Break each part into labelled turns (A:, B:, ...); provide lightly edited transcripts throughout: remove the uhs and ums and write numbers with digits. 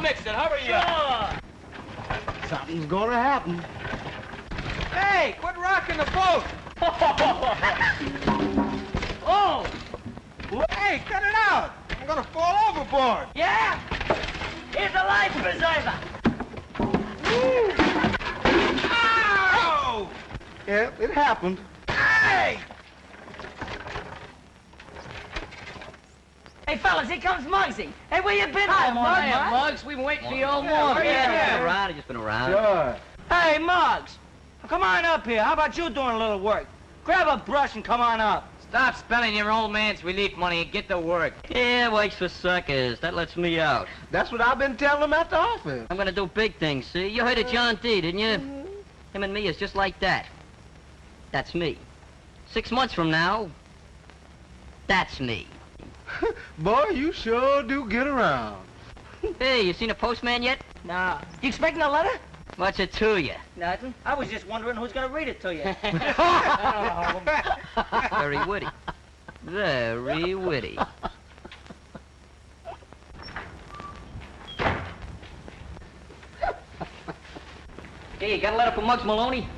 A: mix it. Hurry up.
B: Something's gonna happen.
A: Hey, quit rocking the boat.
C: Oh!
A: Hey, cut it out. I'm gonna fall overboard.
C: Yeah? Here's a life preserver.
A: Ow!
B: Yeah, it happened.
A: Hey!
C: Hey, fellas, here comes Muggsy. Hey, where you been?
D: Hi,
C: Muggs.
D: Muggs. We've been waiting for you all morning.
A: Yeah,
D: Been around. He's just been around.
B: Sure.
C: Hey, Muggs. Come on up here. How about you doing a little work? Grab a brush and come on up.
D: Stop spending your old man's relief money and get to work. Yeah, works for suckers. That lets me out.
B: That's what I've been telling them at the office.
D: I'm gonna do big things, see? You heard of John D., didn't you? Him and me is just like that. That's me. 6 months from now, that's me.
B: Boy, you sure do get around.
D: Hey, you seen a postman yet?
C: Nah. You expecting a letter?
D: What's it to you?
C: Nothing. I was just wondering who's gonna read it to you.
D: Very witty. Very witty. Hey, you got a letter from Muggs Maloney?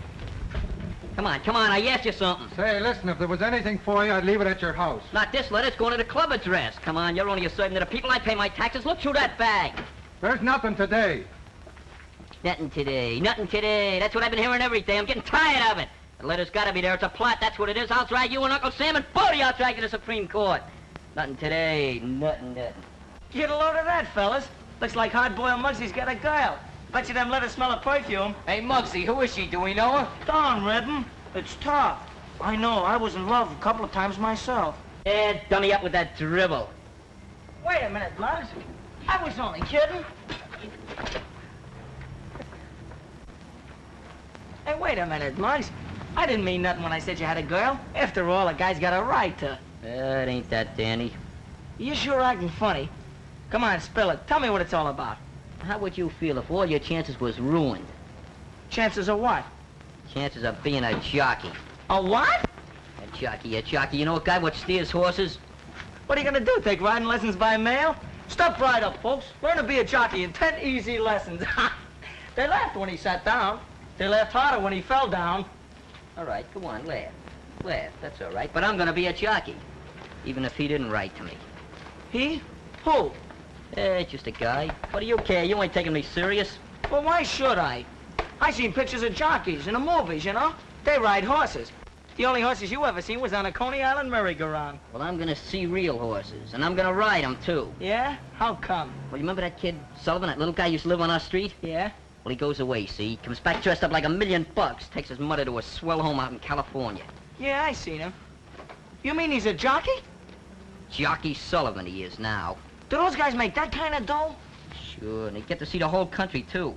D: Come on, I asked you something.
E: Say, listen, if there was anything for you, I'd leave it at your house.
D: Not this letter, it's going to the club address. Come on, you're only a servant to the people. I pay my taxes. Look through that bag.
E: There's nothing today.
D: Nothing today, nothing today. That's what I've been hearing every day. I'm getting tired of it. The letter's got to be there. It's a plot, that's what it is. I'll drag you and Uncle Sam and both of you I'll drag you to the Supreme Court. Nothing today, nothing.
C: Get a load of that, fellas. Looks like hard-boiled Muggsy's got a girl. Bet you them letters smell of perfume.
D: Hey, Muggsy, who is she? Do we know her?
C: Darn, Redden. It's tough. I know. I was in love a couple of times myself.
D: Yeah, dummy up with that dribble.
C: Wait a minute, Muggs. I was only kidding. Hey, wait a minute, Muggs. I didn't mean nothing when I said you had a girl. After all, a guy's got a right to.
D: It ain't that, Danny.
C: You sure acting funny. Come on, spill it. Tell me what it's all about.
D: How would you feel if all your chances was ruined?
C: Chances of what?
D: Chances of being a jockey.
C: A what?
D: A jockey. You know a guy what steers horses?
C: What are you gonna do, take riding lessons by mail? Step right up, folks. Learn to be a jockey in 10 easy lessons. They laughed when he sat down. They laughed harder when he fell down.
D: All right, go on, laugh. Laugh, that's all right. But I'm gonna be a jockey, even if he didn't write to me.
C: He? Who?
D: Just a guy. What do you care? You ain't taking me serious.
C: Well, why should I? I seen pictures of jockeys in the movies, you know? They ride horses. The only horses you ever seen was on a Coney Island merry-go-round.
D: Well, I'm gonna see real horses, and I'm gonna ride them, too.
C: Yeah? How come?
D: Well, you remember that kid, Sullivan, that little guy used to live on our street?
C: Yeah?
D: Well, he goes away, see? Comes back dressed up like $1,000,000, takes his mother to a swell home out in California.
C: Yeah, I seen him. You mean he's a jockey?
D: Jockey Sullivan he is now.
C: Do those guys make that kind of dough?
D: Sure, and they get to see the whole country, too.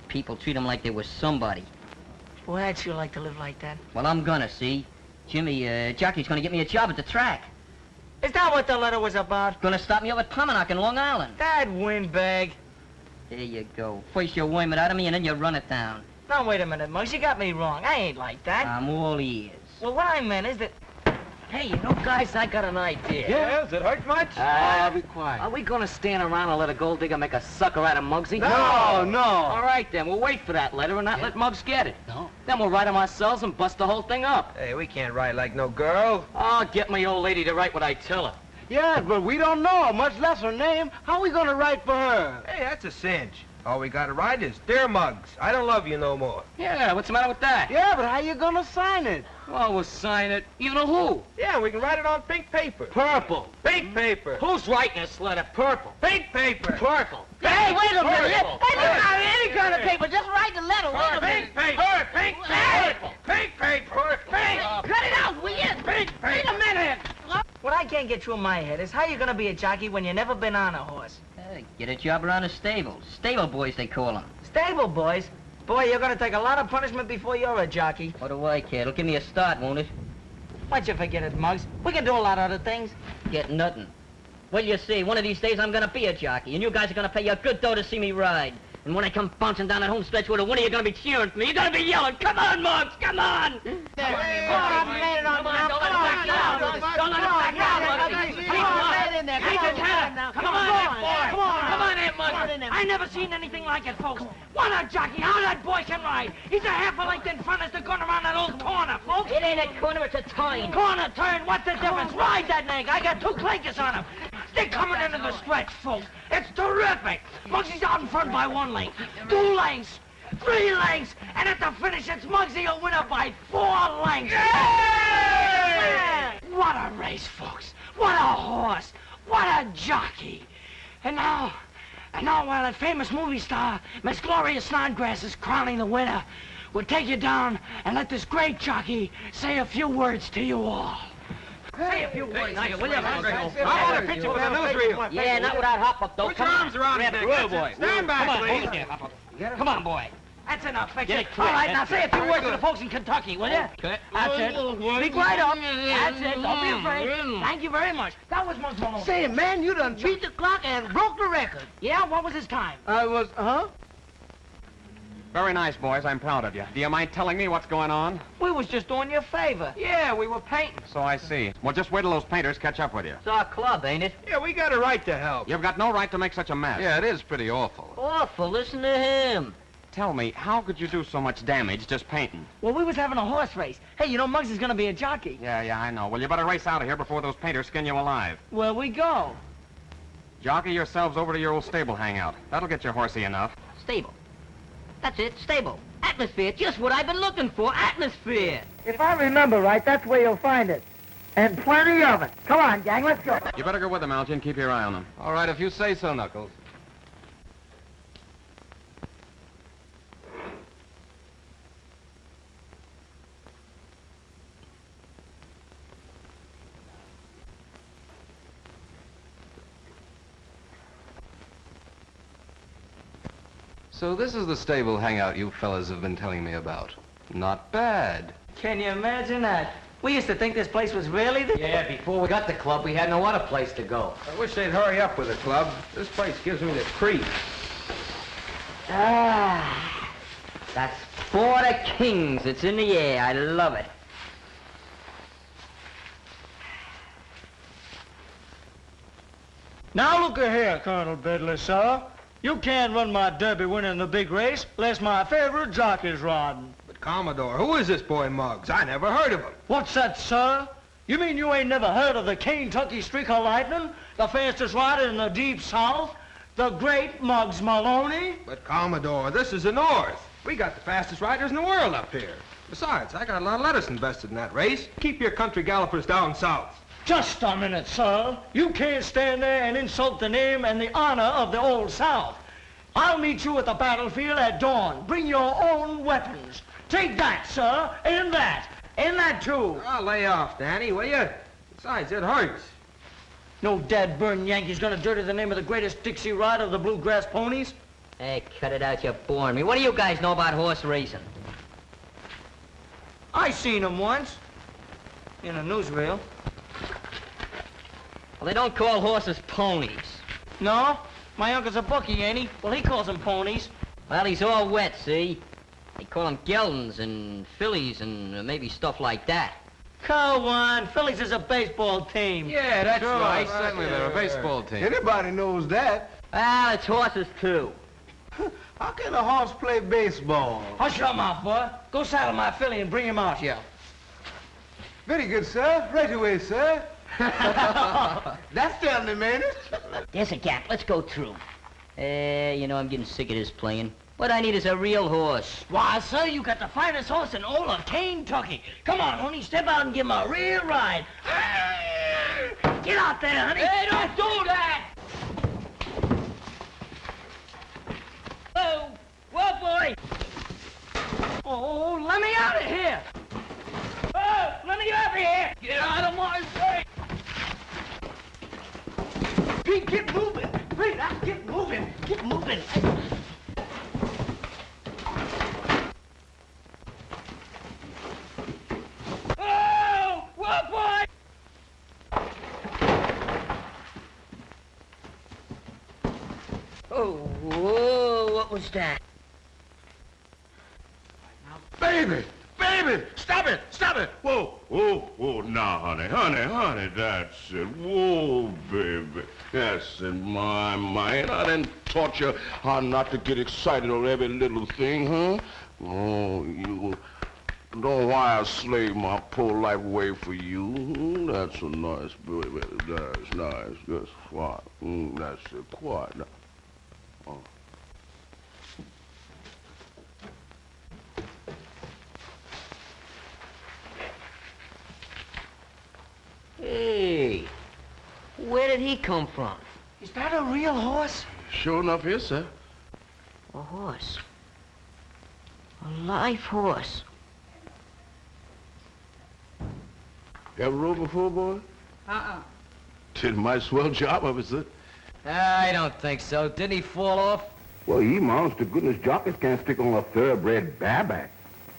D: People treat them like they was somebody.
C: Boy, I'd sure like to live like that.
D: Well, I'm gonna, see? Jimmy, Jockey's gonna get me a job at the track.
C: Is that what the letter was about?
D: Gonna stop me up at Pominock in Long Island.
C: That windbag.
D: There you go. First you worm it out of me, and then you run it down.
C: Now, wait a minute, Muggs. You got me wrong. I ain't like that.
D: I'm all ears.
C: Well, what I meant is that... Hey, you know, guys, I got an idea.
A: Yeah, does it hurt much?
B: Be quiet.
D: Are we gonna stand around and let a gold digger make a sucker out of Muggsy?
B: No.
D: All right, then. We'll wait for that letter and not let Muggs get it.
B: No.
D: Then we'll write him ourselves and bust the whole thing up.
A: Hey, we can't ride like no girl.
D: I'll get my old lady to write what I tell her.
B: Yeah, but we don't know her, much less her name. How we gonna write for her?
A: Hey, that's a cinch. All we gotta write is, Dear Muggs, I don't love you no more.
D: Yeah, what's the matter with that?
B: Yeah, but how you gonna sign it?
D: Well, we'll sign it. You know who?
A: Yeah, we can write it on pink paper.
D: Purple.
A: Pink paper.
D: Who's writing this letter? Purple.
A: Pink paper.
D: Purple.
C: Hey, wait a minute.
A: Purple.
C: Hey, look out, any kind of paper. Just write the letter. Wait a minute.
A: Pink paper. Pink paper. Pink paper. Pink.
C: Cut it out, will you?
A: Pink paper.
C: Wait a minute. What I can't get through my head is how you gonna be a jockey when you never been on a horse.
D: Get a job around the stables. Stable boys, they call them.
C: Stable boys? Boy, you're gonna take a lot of punishment before you're a jockey.
D: What do I care? It'll give me a start, won't it?
C: Why'd you forget it, Muggs? We can do a lot of other things.
D: Get nothing. Well, you see, one of these days I'm gonna be a jockey, and you guys are gonna pay you a good dough to see me ride. And when I come bouncing down that home stretch with a winner, you're gonna be cheering for me. You're gonna be yelling, come on, Muggs, come on! Come on, don't let him back down. Don't let him back down, Muggsy. Come on, Aunt Muggsy.
C: him.
F: I never seen anything like it, folks. What a jockey! How that boy can ride! He's a half a length in front as they're going around that old corner, folks.
D: It ain't a corner, it's a turn.
F: Corner turn, what's the difference? Ride that nag. I got 2 clankers on him. They're coming into the stretch, folks. It's terrific. Muggsy's out in front by 1 length, 2 lengths, 3 lengths, and at the finish, it's Muggsy a winner by 4 lengths. Yeah! What a race, folks. What a horse. What a jockey. And now, while that famous movie star, Miss Gloria Snodgrass, is crowning the winner, we'll take you down and let this great jockey say a few words to you all. Say a few words, will you?
A: I want a picture for the newsreel.
D: Yeah, not without Hop-Up, though.
A: Put your arms around his neck.
C: Good boy.
A: Stand back,
C: Come on,
A: please.
C: hold it there, Hop-Up. Come on, boy.
F: That's enough, fix
C: Get
F: it.
C: it quick.
F: All right, now say a few
A: Very
F: words to
A: good.
F: the folks in Kentucky, will you?
C: Okay.
F: That's it. Speak right up. That's it. Don't be afraid. Thank you very much. That was Muggs Malone.
B: Say, man, you done beat the clock and broke the record.
F: Yeah, what was his time?
B: I was, huh?
G: Very nice, boys. I'm proud of you. Do you mind telling me what's going on?
C: We was just doing you a favor.
A: Yeah, we were painting.
G: So I see. Well, just wait till those painters catch up with you.
D: It's our club, ain't it?
A: Yeah, we got a right to help.
G: You've got no right to make such a mess.
H: Yeah, it is pretty awful.
D: Awful, listen to him.
G: Tell me, how could you do so much damage just painting?
F: Well, we was having a horse race. Hey, you know Muggs is gonna be a jockey.
G: Yeah, I know. Well, you better race out of here before those painters skin you alive.
F: Where we go?
G: Jockey yourselves over to your old stable hangout. That'll get your horsey enough.
D: Stable. That's it, stable. Atmosphere, just what I've been looking for, atmosphere.
B: If I remember right, that's where you'll find it. And plenty of it. Come on, gang, let's go.
G: You better go with them, Algy, and keep your eye on them.
H: All right, if you say so, Knuckles. So this is the stable hangout you fellas have been telling me about. Not bad.
C: Can you imagine that? We used to think this place was really the...
I: Yeah, before we got the club, we had no other place to go.
A: I wish they'd hurry up with the club. This place gives me the creeps.
D: Ah, that's for the Kings. It's in the air. I love it.
C: Now look here, Colonel Bedley, sir. You can't run my Derby winner in the big race unless my favorite jockey's riding.
A: But Commodore, who is this boy Muggs? I never heard of him.
C: What's that, sir? You mean you ain't never heard of the Kentucky Streaker Lightning, the fastest rider in the Deep South, the great Muggs Maloney?
A: But Commodore, this is the North. We got the fastest riders in the world up here. Besides, I got a lot of lettuce invested in that race. Keep your country gallopers down south.
C: Just a minute, sir. You can't stand there and insult the name and the honor of the Old South. I'll meet you at the battlefield at dawn. Bring your own weapons. Take that, sir, and that too.
A: Oh, lay off, Danny, will you? Besides, it hurts.
C: No dad-burn Yankee's gonna dirty the name of the greatest Dixie rider of the bluegrass ponies.
D: Hey, cut it out, you're boring me. What do you guys know about horse racing?
C: I seen him once. In a newsreel.
D: Well, they don't call horses ponies.
C: No? My uncle's a bookie, ain't he? Well, he calls them ponies.
D: Well, he's all wet, see? They call them geldings and fillies and maybe stuff like that.
C: Come on, Phillies is a baseball team.
A: Yeah, that's
H: Sure,
A: right.
H: certainly they're a baseball team.
B: Anybody knows that.
D: Well, it's horses, too.
B: How can a horse play baseball?
C: Hush your mouth, boy. Go saddle my filly and bring him out here.
B: Very good, sir. Right away, sir. That's telling him, ain't it?
D: There's a gap. Let's go through. You know, I'm getting sick of this playing. What I need is a real horse.
F: Why, sir, you got the finest horse in all of Kentucky. Come on, honey, step out and give him a real ride. Get out there, honey.
D: Hey, don't do that! Oh, whoa, boy!
F: Oh, let me out of here. Oh, let me out of here.
D: Get out of my way!
F: Pete, get moving. Pete, get moving. Get moving.
D: Oh, whoa, boy! Oh, whoa, what was that?
B: Baby! Baby! Stop it! Stop it! Whoa!
J: now, honey, that's it. Whoa, baby, that's it, my. And I done taught you how not to get excited over every little thing, huh? Oh, you know why I slave my poor life away for you. That's a nice baby, that's nice, that's fine. That's it, quiet now. Oh.
I: Hey, where did he come from?
F: Is that a real horse?
J: Sure enough, yes, sir.
I: A horse. A live horse.
J: You ever rode before, boy? Did a mighty swell job of it, sir.
I: I don't think so. Didn't he fall off?
J: Well, you honest to goodness jockeys can't stick on a thoroughbred bareback.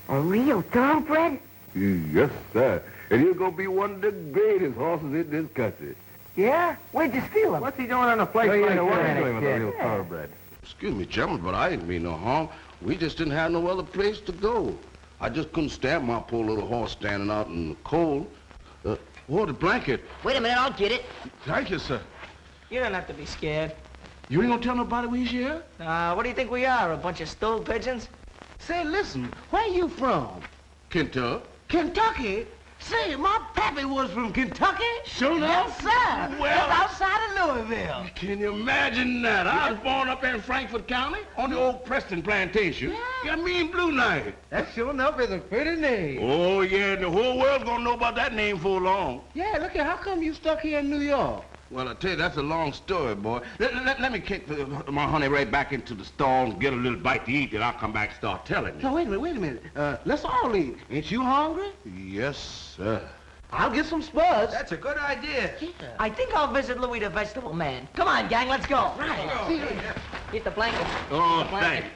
K: A real thoroughbred?
J: Yes, sir. And he's gonna be one of the greatest horses in this country.
B: Yeah? Where'd you steal him?
A: What's he doing on a place like
B: what are
A: that?
B: you doing with a real
A: thoroughbred?
J: Excuse me, gentlemen, but I didn't mean no harm. We just didn't have no other place to go. I just couldn't stand my poor little horse standing out in the cold. The blanket.
I: Wait a minute, I'll get it.
J: Thank you, sir.
F: You don't have to be scared.
J: You ain't gonna tell nobody we's here?
F: What do you think we are, a bunch of stool pigeons?
B: Say, listen, where you from?
J: Kentucky.
B: Kentucky? Say, my pappy was from Kentucky.
J: Sure enough?
B: Yes, sir.
J: Well-
B: That's outside of Louisville.
J: Can you imagine that? I was born up in Frankfort County on the old Preston plantation. Yeah, me and Blue Knight.
B: That sure enough is a pretty name.
J: Oh, yeah, and the whole world's gonna know about that name for long.
B: Yeah, look here, how come you stuck here in New York?
J: Well, I tell you, that's a long story, boy. Let me kick my honey right back into the stall and get a little bite to eat, and I'll come back and start telling you.
B: No, wait a minute. Let's all eat. Ain't you hungry?
J: Yes, sir.
B: I'll get some spuds.
A: That's a good idea.
F: I think I'll visit Louis the Vegetable Man. Come on, gang, let's go.
D: Get the blanket.
J: Oh,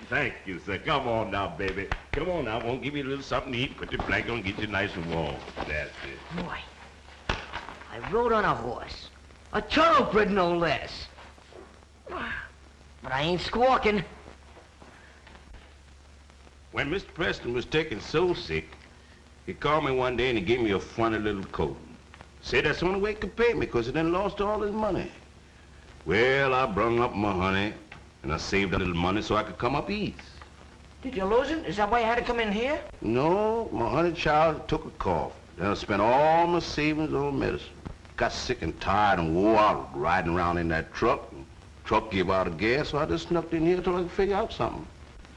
J: thank you, sir. Come on now, baby. Come on now. Won't give you a little something to eat. Put your blanket on, get you nice and warm. That's it.
I: Boy, I rode on a horse. A thoroughbred, no less. But I ain't squawking.
J: When Mr. Preston was taken so sick, he called me one day and he gave me a funny little coat. Said that's the only way he could pay me because he done lost all his money. Well, I brung up my honey and I saved a little money so I could come up east.
F: Did you lose it? Is that why you had to come in here?
J: No, my honey child took a cough. Then I spent all my savings on medicine. Got sick and tired and wore out riding around in that truck. Truck gave out of gas, so I just snuck in here till I could figure out something.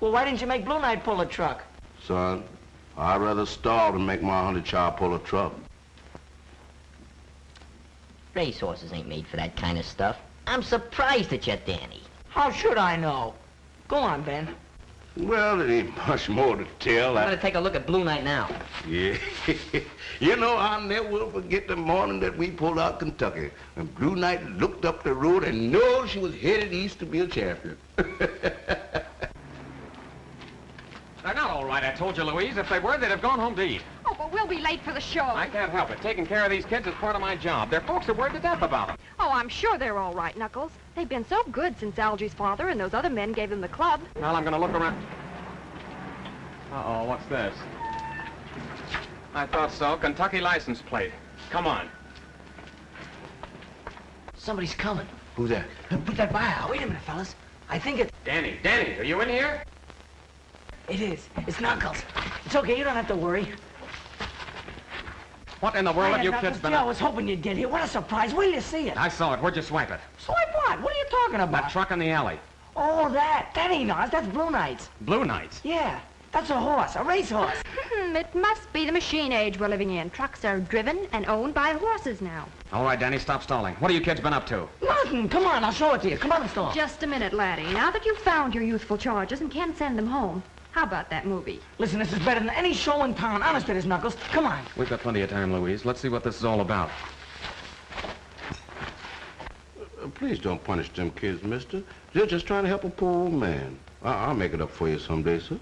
F: Well, why didn't you make Blue Knight pull a truck?
J: Son, I'd rather starve than make my honey child pull a truck.
I: Racehorses ain't made for that kind of stuff. I'm surprised at you, Danny.
F: How should I know? Go on, Ben.
J: Well, there ain't much more to tell.
D: I'm gonna take a look at Blue Knight now.
J: Yeah. You know, I'll never will forget the morning that we pulled out Kentucky. And Blue Knight looked up the road and knew she was headed east to be a champion.
G: They're not all right, I told you, Louise. If they were, they'd have gone home to eat.
K: Oh, but we'll be late for the show.
G: I can't help it. Taking care of these kids is part of my job. Their folks are worried to death about them.
K: Oh, I'm sure they're all right, Knuckles. They've been so good since Algie's father and those other men gave them the club.
G: Well, I'm going to look around. Uh-oh, what's this? I thought so. Kentucky license plate. Come on.
F: Somebody's coming.
J: Who's that?
F: Put that by out. Wait a minute, fellas. I think it's...
G: Danny, are you in here?
F: It is. It's Knuckles. It's okay, you don't have to worry.
G: What in the world have you
F: Knuckles,
G: kids been
F: gee, I
G: up?
F: was hoping you'd get here. What a surprise. Wait till you see it.
G: I saw it. Where'd you swipe it?
F: Swipe what? What are you talking about?
G: That truck in the alley.
F: Oh, that. That ain't ours. That's Blue Knight's.
G: Blue Knights.
F: Yeah. That's a horse. A racehorse.
K: It must be the machine age we're living in. Trucks are driven and owned by horses now.
G: All right, Danny, stop stalling. What have you kids been up to?
F: Nothing. Come on, I'll show it to you. Come on, store.
K: Just a minute, laddie. Now that you've found your youthful charges and can send them home, how about that movie?
F: Listen, this is better than any show in town. Honest it is, Knuckles. Come on.
G: We've got plenty of time, Louise. Let's see what this is all about.
J: Please don't punish them kids, mister. They're just trying to help a poor old man. I'll make it up for you someday, sir.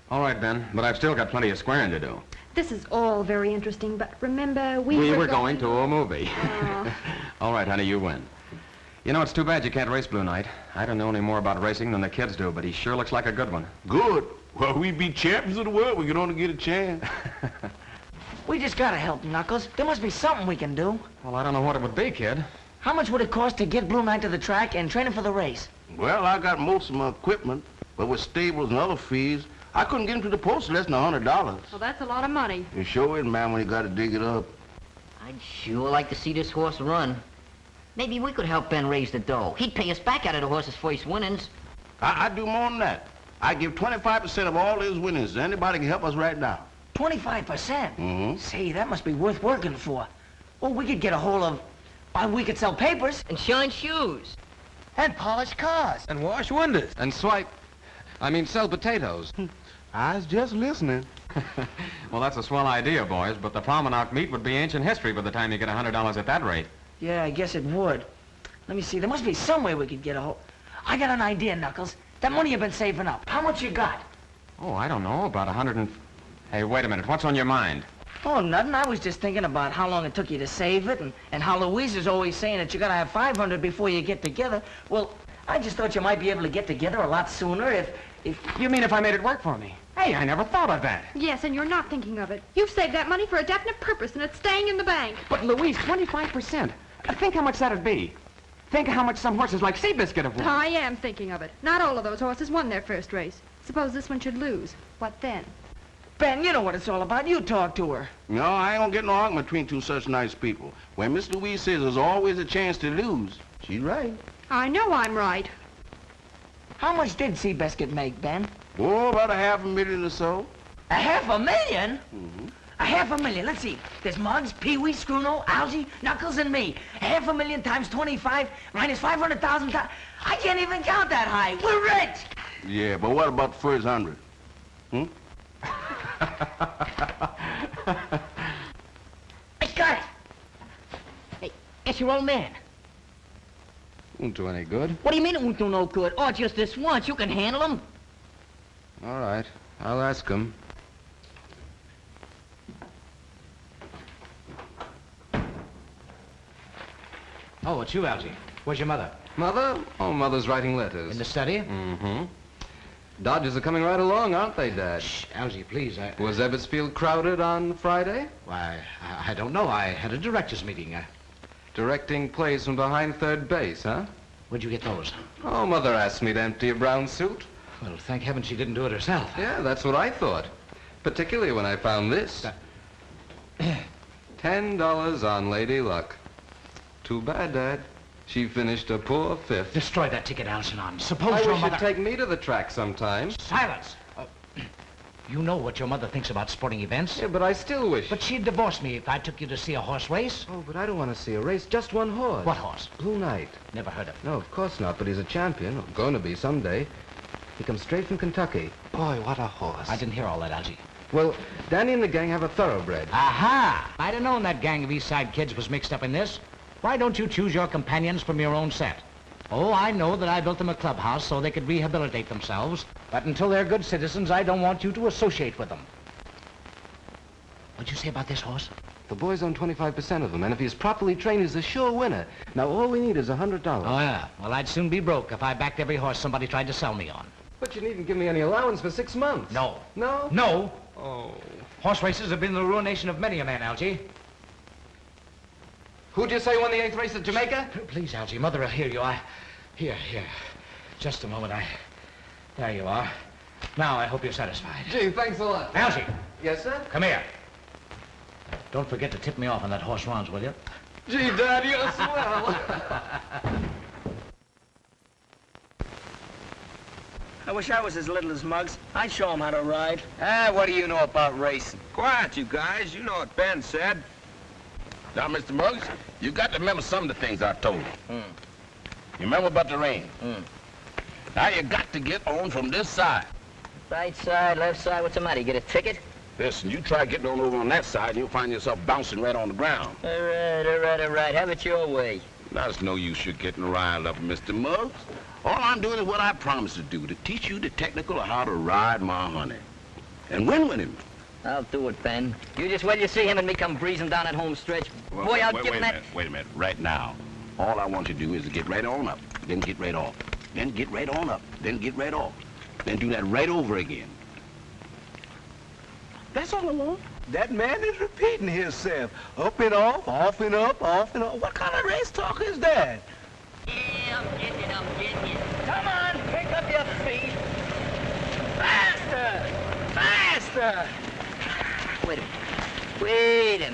G: All right, Ben, but I've still got plenty of squaring to do.
K: This is all very interesting, but remember,
G: We were going to a movie.
K: Oh.
G: All right, honey, you win. You know, it's too bad you can't race Blue Knight. I don't know any more about racing than the kids do, but he sure looks like a good one.
J: Good. Well, we be champions of the world. We can only get a chance.
F: We just gotta help him, Knuckles. There must be something we can do.
G: Well, I don't know what it would be, kid.
F: How much would it cost to get Blue Knight to the track and train him for the race?
J: Well, I got most of my equipment, but with stables and other fees, I couldn't get him to the post less than $100.
K: Well, that's a lot of money.
J: You sure is, man, when you got to dig it up.
I: I'd sure like to see this horse run. Maybe we could help Ben raise the dough. He'd pay us back out of the horse's first winnings.
J: I'd do more than that. I'd give 25% of all his winnings to anybody can help us right now.
F: 25%?
J: Mm-hmm.
F: Say, that must be worth working for. Well, we could get a hold of... we could sell papers.
D: And shine shoes.
B: And polish cars.
A: And wash windows.
G: And sell potatoes.
J: I was just listening.
G: Well, that's a swell idea, boys, but the Palmanock meet would be ancient history by the time you get $100 at that rate.
F: Yeah, I guess it would. Let me see, there must be some way we could get a hold... I got an idea, Knuckles. That money you've been saving up. How much you got?
G: Oh, I don't know, about 100 and... Hey, wait a minute, what's on your mind?
F: Oh, nothing. I was just thinking about how long it took you to save it, and how Louise is always saying that you gotta have 500 before you get together. Well, I just thought you might be able to get together a lot sooner if...
G: You mean if I made it work for me? Hey, I never thought of that.
K: Yes, and you're not thinking of it. You've saved that money for a definite purpose, and it's staying in the bank.
G: But, Louise, 25%. Think how much that'd be. Think how much some horses like Seabiscuit have won.
K: I am thinking of it. Not all of those horses won their first race. Suppose this one should lose. What then?
F: Ben, you know what it's all about. You talk to her.
J: No, I ain't gonna get no argument between two such nice people. When Miss Louise says there's always a chance to lose, she's right.
K: I know I'm right.
F: How much did Seabiscuit make, Ben?
J: Oh, about $500,000 or so.
F: $500,000?
J: Mm-hmm.
F: $500,000. Let's see. There's Muggs, Pee-wee, Scruno, Algy, Knuckles, and me. $500,000 times 25 minus 500,000 times... I can't even count that high. We're rich!
J: Yeah, but what about the first 100?
F: I got it!
D: Hey, it's your old man.
G: Won't do any good.
D: What do you mean it won't do no good? Oh, just this once. You can handle him.
G: All right, I'll ask him.
B: Oh, it's you, Algy. Where's your mother?
H: Mother? Oh, Mother's writing letters.
B: In the study?
H: Mm-hmm. Dodgers are coming right along, aren't they, Dad?
B: Shh, Algy, please.
H: Was Ebbetsfield crowded on Friday?
B: Why, I don't know. I had a directors' meeting.
H: Directing plays from behind third base, huh?
B: Where'd you get those?
H: Oh, Mother asked me to empty a brown suit.
B: Well, thank heaven she didn't do it herself.
H: Yeah, that's what I thought. Particularly when I found this. $10 on Lady Luck. Too bad, Dad. She finished a poor fifth.
B: Destroy that ticket, Algernon. Suppose
H: I
B: your
H: wish
B: mother...
H: you'd take me to the track sometime.
B: Silence! You know what your mother thinks about sporting events.
H: Yeah, but I still wish...
B: But she'd divorce me if I took you to see a horse race.
H: Oh, but I don't want to see a race. Just one horse.
B: What horse?
H: Blue Knight.
B: Never heard of him.
H: No, of course not, but he's a champion. Or going to be someday. He comes straight from Kentucky. Boy, what a horse.
B: I didn't hear all that, Algy.
H: Well, Danny and the gang have a thoroughbred.
B: Aha! I'd have known that gang of East Side kids was mixed up in this. Why don't you choose your companions from your own set? Oh, I know that I built them a clubhouse so they could rehabilitate themselves, but until they're good citizens, I don't want you to associate with them. What'd you say about this horse?
H: The boys own 25% of them, and if he's properly trained, he's a sure winner. Now, all we need is $100.
B: Oh, yeah? Well, I'd soon be broke if I backed every horse somebody tried to sell me on.
H: But you needn't give me any allowance for 6 months.
B: No.
H: No?
B: No!
H: Oh.
B: Horse races have been the ruination of many a man, Algy.
H: Who'd you say won the 8th race at Jamaica?
B: Please, Algy, Mother will hear you. Here. Just a moment, There you are. Now, I hope you're satisfied.
H: Gee, thanks a lot.
B: Algy!
H: Yes, sir?
B: Come here. Don't forget to tip me off on that horse runs, will you?
H: Gee, Dad, you're swell.
C: I wish I was as little as Muggs. I'd show him how to ride.
A: What do you know about racing? Quiet, you guys. You know what Ben said.
J: Now, Mr. Muggs, you got to remember some of the things I told you. You remember about the rain? Now you got to get on from this side.
D: Right side, left side. What's the matter? You get a ticket?
J: Listen, you try getting on over on that side, and you'll find yourself bouncing right on the ground.
D: All right. Have it your way.
J: Now, it's no use you getting riled up, Mr. Muggs. All I'm doing is what I promised to do, to teach you the technical of how to ride my honey. And win with him.
D: I'll do it, Ben. You just wait till you see him and me come breezing down that home stretch. Boy, I'll give him that...
J: Wait a minute. Right now, all I want you to do is to get right on up, then get right off. Then get right on up, then get right off. Then do that right over again. That's all I want.
L: That man is repeating himself. Up and off and up, off and off. What kind of race talk is that?
D: Yeah, I'm getting it.
C: Come on, pick up your feet. Faster! Faster!
I: Wait a minute.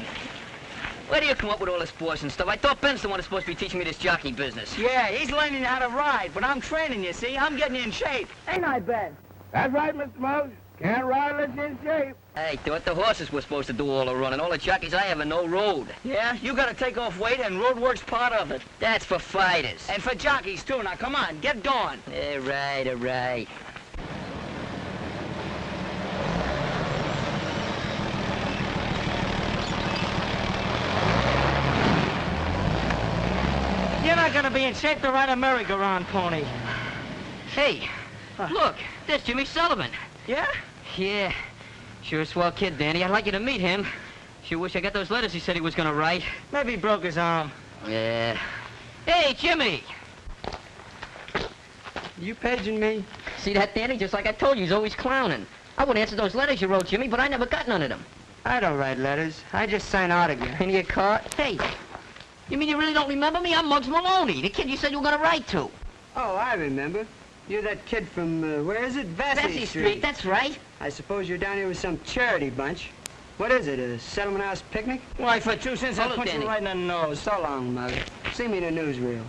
I: Where do you come up with all this force and stuff? I thought Ben's the one that's supposed to be teaching me this jockey business.
C: Yeah, he's learning how to ride, but I'm training you, see? I'm getting you in shape. Ain't I, Ben?
L: That's right, Mr. Muggs. Can't ride unless you're in shape.
I: I thought the horses were supposed to do all the running. All the jockeys I ever know rode.
C: Yeah, you gotta take off weight, and road work's part of it.
I: That's for fighters.
C: And for jockeys, too. Now, come on, get going.
I: All right.
C: You're not gonna be in shape to ride a merry-go-round pony.
I: Hey, look, there's Jimmy Sullivan.
C: Yeah?
I: Yeah, sure a swell kid, Danny. I'd like you to meet him. Sure wish I got those letters he said he was gonna write.
C: Maybe he broke his arm.
I: Yeah. Hey, Jimmy!
C: You paging me?
I: See that, Danny? Just like I told you, he's always clowning. I would answer those letters you wrote, Jimmy, but I never got none of them.
C: I don't write letters. I just sign autographs.
I: And you get caught? Hey, you mean you really don't remember me? I'm Muggs Maloney, the kid you said you were gonna write to.
M: Oh, I remember. You're that kid from, where is it?
I: Vesey Street, that's right.
M: I suppose you're down here with some charity bunch. What is it, a settlement house picnic?
C: Why, for 2 cents, I'll punch
I: Danny.
C: you right in the nose.
M: So long, Muggs. See me in the newsreel.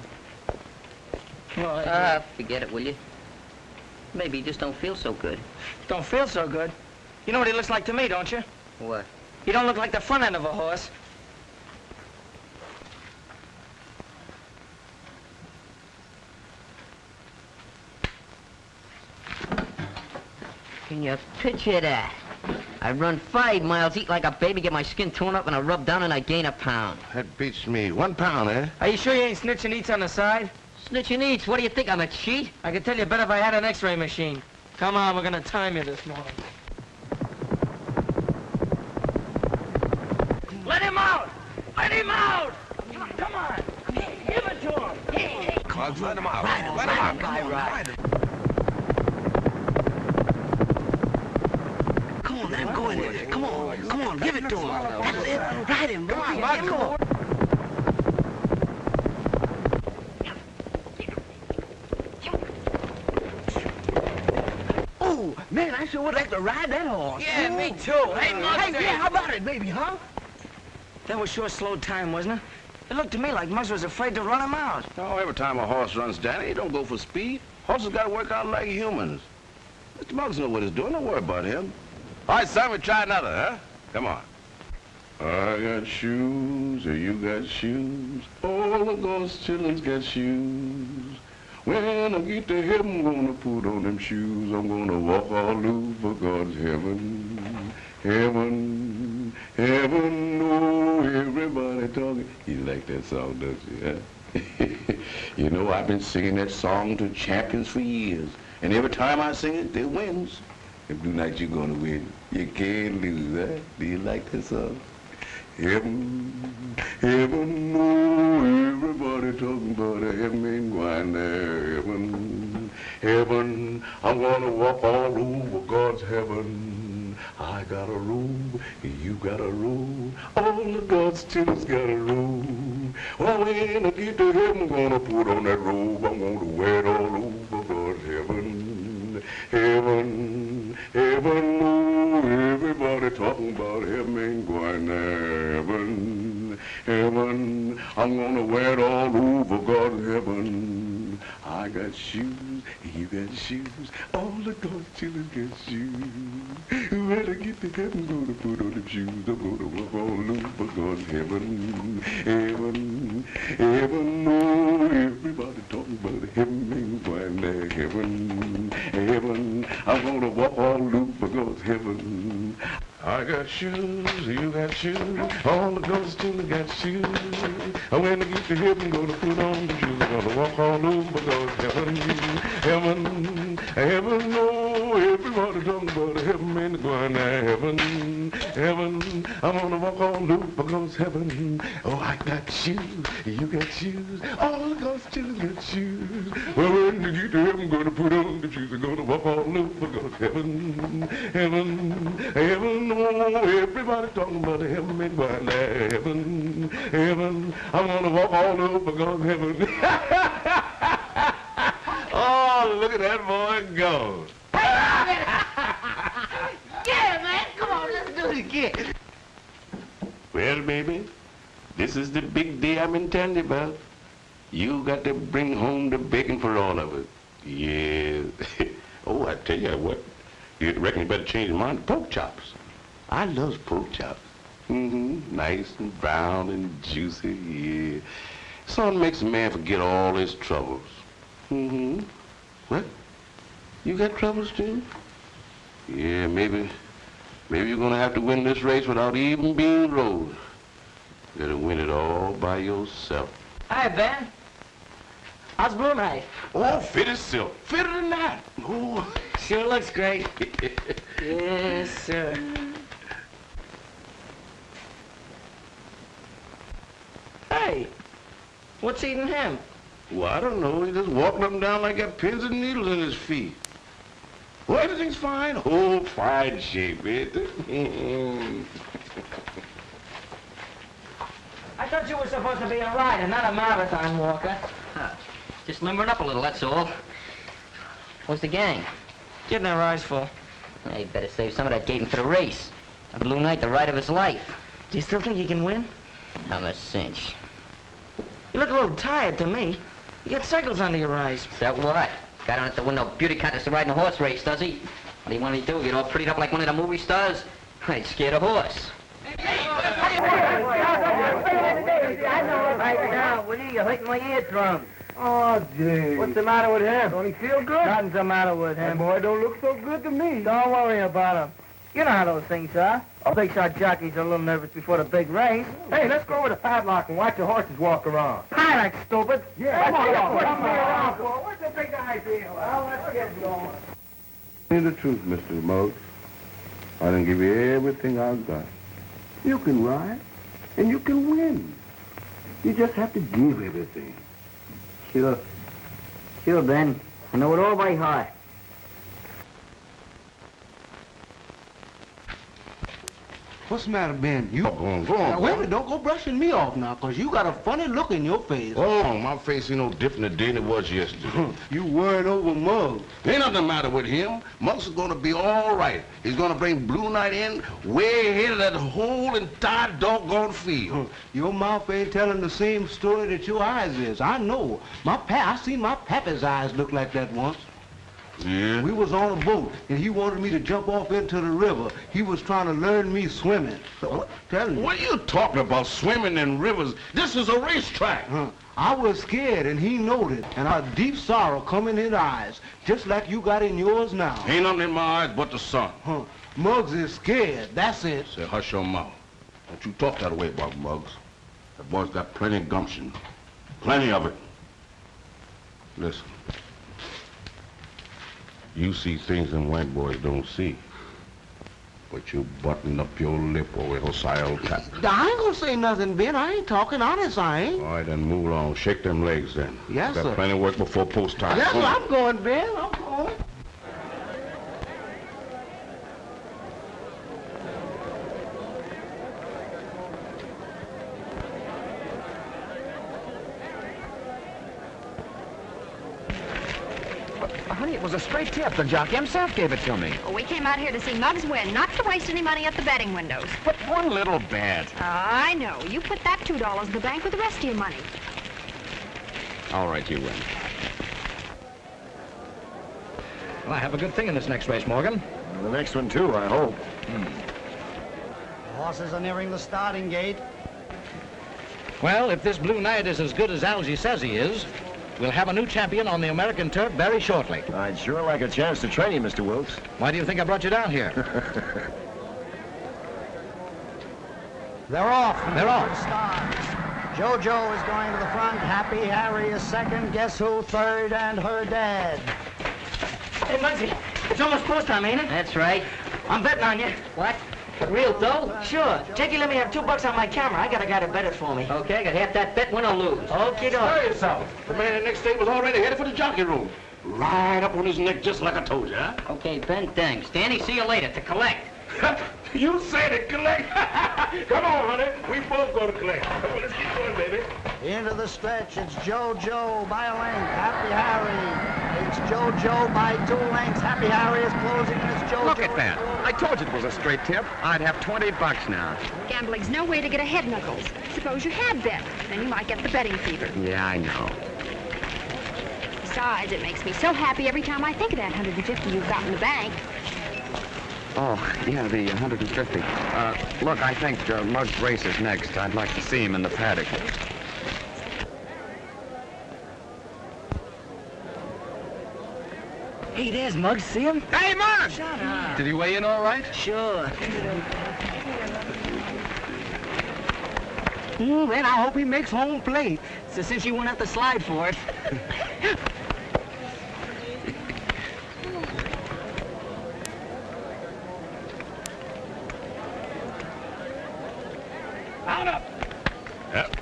C: Well,
I: Forget it, will you? Maybe you just don't feel so good.
C: don't feel so good. You know what he looks like to me, don't you?
I: What?
C: He don't look like the front end of a horse.
I: Can you picture that? I run 5 miles, eat like a baby, get my skin torn up, and I rub down and I gain a pound.
J: That beats me. 1 pound, eh?
C: Are you sure you ain't snitching eats on the side?
I: Snitching eats, what do you think, I'm a cheat?
C: I could tell you better if I had an x-ray machine. Come on, we're gonna time you this morning. Let him out! Let him out! Come on! Give it to him!
A: Muggs, let him out. Let him out. Come on, ride him.
F: Come on, let him go in there. Come on, give it to him. That's it. Ride him, come on, Muggs, come on. Oh, man, I sure would like to ride that horse.
C: Yeah, me too. Hey,
F: Hey, yeah, how about it, baby, huh?
C: That was sure slow time, wasn't it? It looked to me like Muggs was afraid to run him out.
J: No, every time a horse runs, Danny, he don't go for speed. Horses got to work out like humans. Mr. Muggs knows what he's doing. Don't worry about him. All right, son, we try another, huh? Come on. I got shoes, you got shoes. All of those children's got shoes. When I get to heaven, I'm gonna put on them shoes. I'm gonna walk all over God's heaven. Heaven, heaven, oh, everybody talking. You like that song, don't you, huh? You know, I've been singing that song to champions for years. And every time I sing it, they wins. If tonight you're gonna win, you can't lose, huh? Do you like that song? Heaven, heaven, oh, everybody talking about a heaven going there. Heaven, heaven, I'm gonna walk all over God's heaven. I got a robe, you got a robe, all of God's children's got a robe. Well, when I get to heaven, I'm gonna put on that robe. I'm gonna wear it all over God's heaven. Heaven, heaven, oh, everybody talking about heaven going there. Heaven, heaven, I'm gonna wear it all over God's heaven. I got shoes, you got shoes, all the God's children got shoes. When I get to heaven, I'm gonna put on them shoes. I'm gonna walk all over God's heaven. Heaven, heaven, oh, everybody talking about heaven going there. Heaven, heaven, I'm gonna walk all over God's heaven. I got shoes, you got shoes, all the God's children got shoes. When I get to heaven, gonna put on the shoes, gonna walk all over God's heaven. Heaven, heaven, oh, everybody talking about heaven, man, going to heaven, heaven. I'm gonna walk all over because heaven. Oh, I got shoes, you got shoes, all God's children got shoes. Well, when you get to heaven, I'm gonna put on the shoes. I'm gonna walk all over because heaven, heaven, heaven. Oh, everybody talking about heaven, man, going to heaven, heaven. I'm gonna walk all over because heaven. Oh, look at that boy go.
I: Yeah, man, come on, let's do it again.
J: Well, baby, this is the big day I've been telling you about. You got to bring home the bacon for all of us. Yeah. Oh, I tell you what, you reckon you better change your mind to pork chops. I love pork chops. Nice and brown and juicy, yeah. Something makes a man forget all his troubles. What? You got troubles too? Yeah, maybe you're gonna have to win this race without even being rode. You gotta win it all by yourself.
C: Hi, Ben. How's Blue Night?
J: Oh, fit as silk. Fitter than that. Oh.
C: Sure looks great. Yes, sir. Hey, what's eating him?
J: Well, I don't know. He just walking up and down like got pins and needles in his feet. Well, everything's fine. Oh, fine shape, ain't it?
C: I thought you were supposed to be a rider, not a marathon walker.
I: Just limbering up a little, that's all. What's the gang?
C: Getting their eyes full.
I: Hey, you better save some of that gating for the race. A Blue Night, the ride of his life.
C: Do you still think you can win?
I: I'm a cinch.
C: You look a little tired to me. You got circles under your eyes.
I: Is that what? Guy don't have to win no beauty contest to ride in a horse race, does he? What do you want me to do? Get all prettied up like one of the movie stars? I ain't scared of horse.
D: I know right now, Woody, you're hurting my eardrum.
L: Oh, gee.
M: What's the matter with him?
L: Don't he feel good?
M: Nothing's the matter with him.
L: That boy don't look so good to me.
M: Don't worry about him. You know how those things are. All big shot jockeys are a little nervous before the big race.
L: Hey, let's go over to Padlock and watch the horses walk around.
M: Pilot, stupid.
L: Yeah,
M: Come on,
L: come around. What's the big idea? Well, let's get going.
J: Tell me the truth, Mr. Muggs. I done give you everything I've got. You can ride, and you can win. You just have to give everything.
I: Sure. Sure, Ben. I know it all by heart.
L: What's the matter, Ben? You...
J: Go on.
L: Now, wait a minute, don't go brushing me off now, 'cause you got a funny look in your face.
J: Oh, my face ain't no different today than it was yesterday.
L: You worried over Muggs.
J: Ain't nothing the matter with him. Muggs is gonna be all right. He's gonna bring Blue Night in way ahead of that whole entire doggone field.
L: Your mouth ain't telling the same story that your eyes is. I know. I seen my pappy's eyes look like that once.
J: Yeah?
L: We was on a boat, and he wanted me to jump off into the river. He was trying to learn me swimming. So, tell me.
J: What are you talking about, swimming in rivers? This is a racetrack.
L: I was scared, and he knowed it, and a deep sorrow come in his eyes, just like you got in yours now.
J: Ain't nothing in my eyes but the sun.
L: Muggs is scared, that's it.
J: Say, hush your mouth. Don't you talk that way about Muggs. The boy's got plenty of gumption. Plenty of it. Listen. You see things them white boys don't see. But you button up your lip over your sile cap.
L: I ain't gonna say nothing, Ben. I ain't talking honest, I ain't.
J: All right, then move along. Shake them legs, then.
L: Yes,
J: Got
L: sir.
J: plenty of work before post time.
L: Yes, sir, I'm going, Ben. I'm going.
B: Honey, it was a straight tip. The jockey himself gave it to me.
K: Well, we came out here to see Muggs win, not to waste any money at the betting windows.
B: But one little bet.
K: I know. You put that $2 in the bank with the rest of your money.
B: All right, you win. Well, I have a good thing in this next race, Morgan.
J: The next one, too, I hope.
M: The horses are nearing the starting gate.
B: Well, if this Blue Night is as good as Algy says he is, we'll have a new champion on the American turf very shortly.
J: I'd sure like a chance to train you, Mr. Wilkes.
B: Why do you think I brought you down here?
M: They're off.
B: They're off.
M: Stars. JoJo is going to the front. Happy Harry is second. Guess who? Third, and her dad.
C: Hey, Muggsy, It's almost post time, ain't it?
D: That's right.
C: I'm betting on you.
D: What? Real dough?
C: Sure. Jakey, let me have $2 on my camera. I got a guy to bet it for me.
D: Okay, I got half that bet, win or lose.
C: Okay,
J: Stir
C: doke.
J: yourself. The man in the next table's already headed for the jockey room. Right up on his neck, just like I told you, huh?
D: Okay, Ben, thanks. Danny, see you later to collect.
J: You said it, collect. Come on, honey. We both go to collect. Come on, let's get going, baby.
M: Into the stretch, it's JoJo by a length. Happy Harry. It's JoJo by 2 lengths. Happy Harry is closing, and it's JoJo.
G: Look at that. I told you it was a straight tip. I'd have $20 now.
K: Gambling's no way to get ahead, Knuckles. Suppose you had bet. Then you might get the betting fever.
G: Yeah, I know.
K: Besides, it makes me so happy every time I think of that 150 you've got in the bank.
G: Oh, yeah, the 150. Look, I think Muggs' race is next. I'd like to see him in the paddock.
C: Hey, there's Muggs. See him?
A: Hey, Muggs!
C: Shut up.
G: Did he weigh in all right?
C: Sure. Then I hope he makes home plate. So since you won't have to slide for it.
J: Mount up. Yep.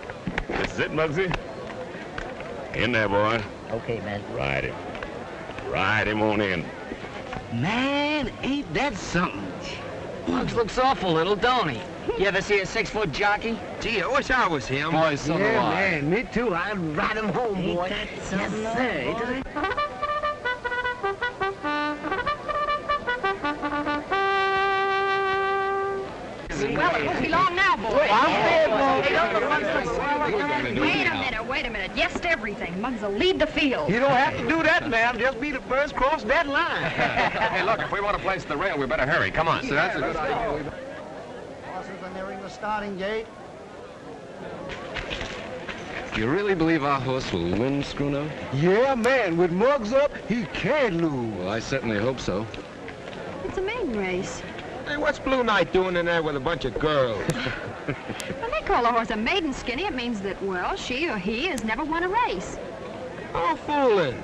J: This is it, Muggsy. In there, boy.
D: Okay, man.
J: Ride him. Ride him on in.
C: Man, ain't that something?
D: Muggs looks awful little, don't he? You ever see a 6-foot jockey?
A: Gee, I wish I was him.
G: Boy, so do I.
C: man, me too. I'd ride him home, boy.
D: Ain't that something?
C: Yes, sir.
K: Well, it won't be long now, boy. Wait a minute. Yes to everything. Muggs will lead the field.
L: You don't have to do that, ma'am. Just be the first cross that line.
G: Hey, look, if we want to place the rail, we better hurry. Come on.
L: So that's a good idea.
M: Horses are nearing the starting gate.
H: You really believe our horse will win, Schooner?
L: Yeah, man. With Muggs up, he can't lose.
H: Well, I certainly hope so.
K: It's a maiden race.
A: Hey, what's Blue Knight doing in there with a bunch of girls?
K: When they call a horse a maiden, Skinny, it means that, well, she or he has never won a race.
A: Oh, fooling.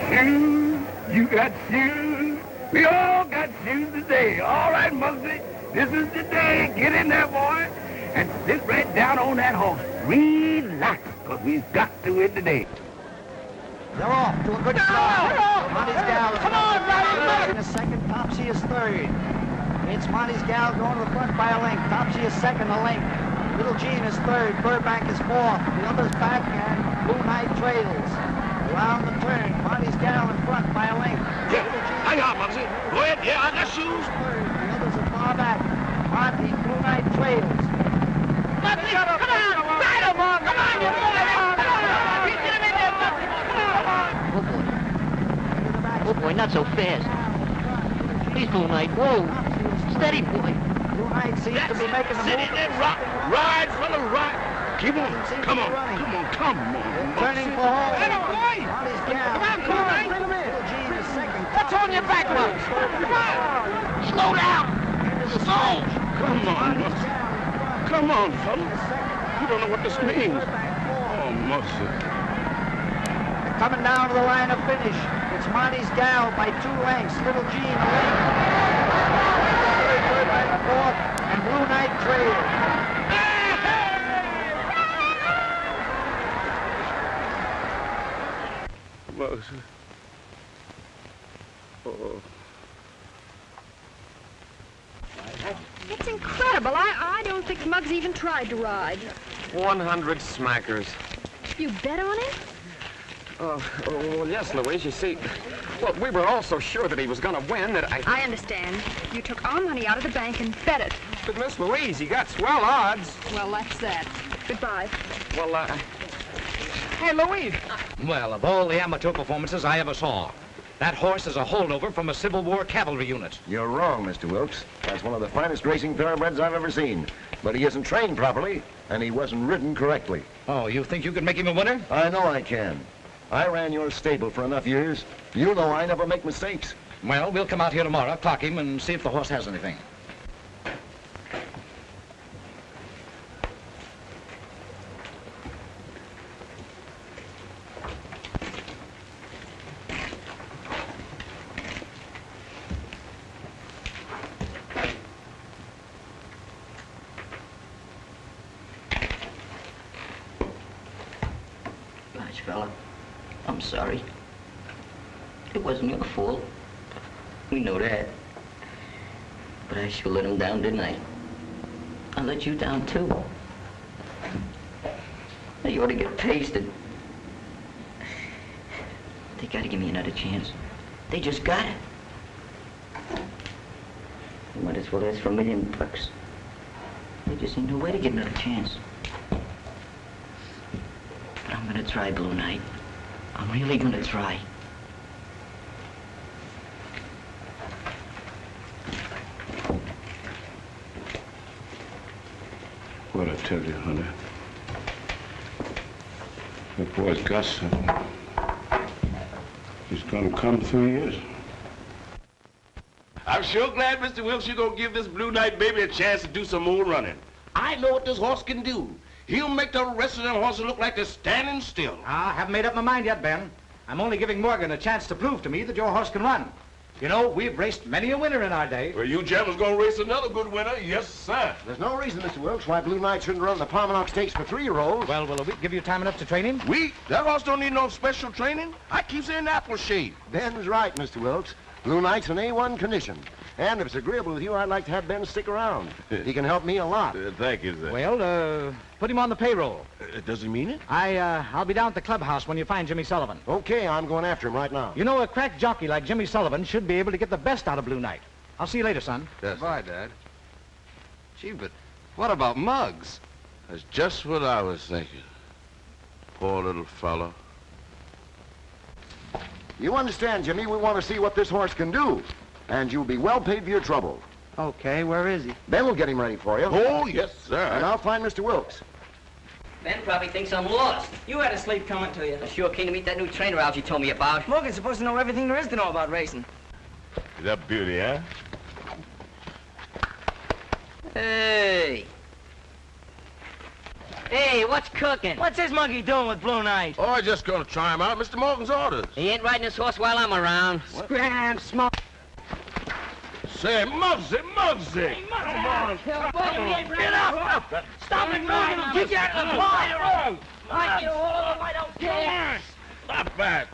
J: Shoes, you got shoes. We all got shoes today. All right, Muggsy, this is the day. Get in there, boy, and sit right down on that horse. Relax, because we've got to win today.
M: They're off to a good start. Monty's Gal is in the second. Topsy is third. It's Monty's Gal going to the front by a length. Topsy is second, a length. Little Jean is third. Burbank is fourth. The others back, and Blue Knight trails. Around the turn, Monty's Gal in front by a length.
J: Yeah, hang on, Muggsy. Go ahead. Yeah, I got shoes.
M: Third. The others are far back. Monty, Blue Knight trails.
F: Muggsy, come on! Ride him, Muggs! Come on, you boy! Come on! Get him in there, Muggsy! Come on!
I: Oh, boy, not so fast. Please, Blue Knight. Whoa. Steady, boy.
M: Blue Knight seems to be making the
J: Sit
M: move.
J: in there, rock. Ride, fella, ride. Keep on. Come on. Come on. Come on.
M: Turning for home.
F: Get him, boy!
M: Monty's Gal.
F: Come on, Blue Knight!
M: Little Jean is second.
F: What's on your back, Muggs? Come on! Slow down! Slow!
J: Come on, Muggsy. Come on, fella. You don't know what this means. Oh, Muggsy.
M: Coming down to the line of finish. It's Monty's Gal by 2 lengths. Little Jean a length. Third by the fourth, and Blue Knight trails.
J: Muggsy. Oh.
K: It's incredible. I don't think Muggs even tried to ride.
G: 100 smackers.
K: You bet on him?
G: Well, yes, Louise, you see, well, we were all so sure that he was going to win that
K: I understand. You took our money out of the bank and bet it.
A: But Miss Louise, you got swell odds.
K: Well, that's that. Goodbye.
G: Well,
B: Hey, Louise. Well, of all the amateur performances I ever saw, that horse is a holdover from a Civil War cavalry unit.
N: You're wrong, Mr. Wilkes. That's one of the finest racing thoroughbreds I've ever seen. But he isn't trained properly, and he wasn't ridden correctly.
B: Oh, you think you could make him a winner?
N: I know I can. I ran your stable for enough years. You know I never make mistakes.
B: Well, we'll come out here tomorrow, clock him, and see if the horse has anything.
I: fella. I'm sorry. It wasn't your fault. We know that. But I sure let him down, didn't I? I let you down, too. Now you ought to get pasted. They gotta give me another chance. They just got it. I might as well ask for $1 million. They just ain't no way to get another chance. But I'm gonna try, Blue Knight. I'm really gonna try.
J: What I tell you, honey? That boy's got something. He's gonna come through years. I'm sure glad, Mr. Wilkes, you're gonna give this Blue Knight baby a chance to do some more running. I know what this horse can do. He'll make the rest of them horses look like they're standing still.
B: I haven't made up my mind yet, Ben. I'm only giving Morgan a chance to prove to me that your horse can run. You know, we've raced many a winner in our day.
J: Well, you gentlemen's gonna race another good winner, yes, sir.
N: There's no reason, Mr. Wilkes, why Blue Knight shouldn't run the Palmanock Stakes for 3-year-olds.
B: Well, will a week give you time enough to train him?
J: We? That horse don't need no special training. I keep saying apple shape.
N: Ben's right, Mr. Wilkes. Blue Knight's in A1 condition. And if it's agreeable with you, I'd like to have Ben stick around. He can help me a lot.
J: Thank you, sir.
B: Well, put him on the payroll.
J: Does he mean it?
B: I'll be down at the clubhouse when you find Jimmy Sullivan.
N: Okay, I'm going after him right now.
B: You know, a crack jockey like Jimmy Sullivan should be able to get the best out of Blue Knight. I'll see you later, son.
H: Yes. Bye, Dad. Gee, but what about Muggs?
J: That's just what I was thinking. Poor little fellow.
N: You understand, Jimmy, we want to see what this horse can do. And you'll be well paid for your trouble.
M: Okay, where is he?
N: Ben will get him ready for you.
J: Oh, yes, sir.
N: And I'll find Mr. Wilkes.
D: Ben probably thinks I'm lost.
F: You had a sleep coming to you.
D: I sure keen to meet that new trainer Algie told me about.
F: Morgan's supposed to know everything there is to know about racing.
J: Is that beauty, huh?
D: Hey. Hey, what's cooking?
F: What's this monkey doing with Blue Knight?
J: Oh, I'm just gonna try him out. Mr. Morgan's orders.
D: He ain't riding his horse while I'm around.
F: Scram, smoke.
J: Say, Muggsy, Muggsy! Come on!
F: Get up! Stop it, Morgan! I'll kick you out of the fire! I don't care!
J: Stop that!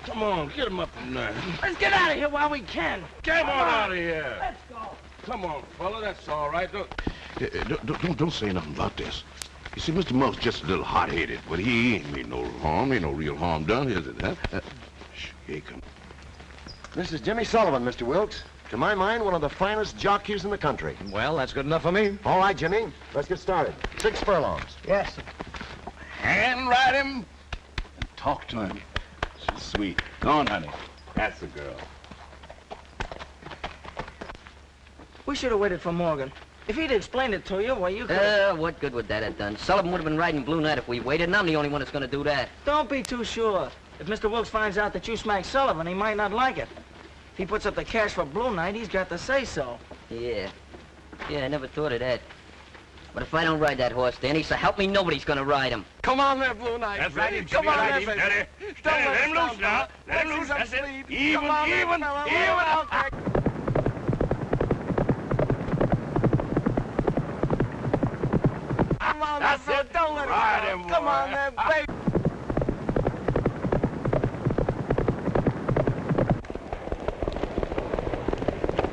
J: Come on, get him up from there.
F: Let's get out of here while we can.
J: Come on out of here.
F: Let's go.
J: Come on, fella, that's all right. Don't say nothing about this. You see, Mr. Muggs just a little hot-headed, but he ain't mean no harm. Ain't no real harm done, is it, huh? Shh, here he comes.
N: This is Jimmy Sullivan, Mr. Wilkes. To my mind, one of the finest jockeys in the country.
B: Well, that's good enough for me.
N: All right, Jimmy, let's get started. 6 furlongs.
M: Yes.
J: Hand ride him and talk to him. She's sweet. Go on, honey. That's the girl.
F: We should have waited for Morgan. If he'd explained it to you, well, you could...
D: What good would that have done? Sullivan would have been riding Blue Knight if we waited, and I'm the only one that's gonna do that.
F: Don't be too sure. If Mr. Wilkes finds out that you smacked Sullivan, he might not like it. If he puts up the cash for Blue Knight, he's got to say so.
D: Yeah, I never thought of that. But if I don't ride that horse, Danny, so help me, nobody's gonna ride him.
F: Come on there, Blue Knight.
J: That's right.
F: Come on there,
J: Steady.
F: baby.
J: Let him loose now. Let him loose. That's it. Even.
F: Come on,
J: That's
F: there,
J: it.
F: don't let him
J: Ride
F: go.
J: him,
F: Come
J: boy.
F: on there, baby.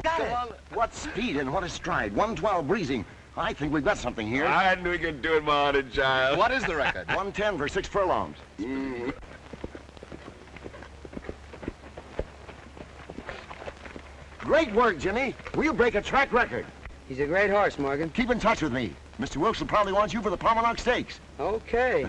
N: Got it. What speed and what a stride. 112 breezing. I think we've got something here.
J: I knew we could do it, my honey child.
N: What is the record? 110 for 6 furlongs. Great work, Jimmy. We'll break a track record.
M: He's a great horse, Morgan.
N: Keep in touch with me. Mr. Wilkes will probably want you for the Palmanock Stakes.
M: Okay.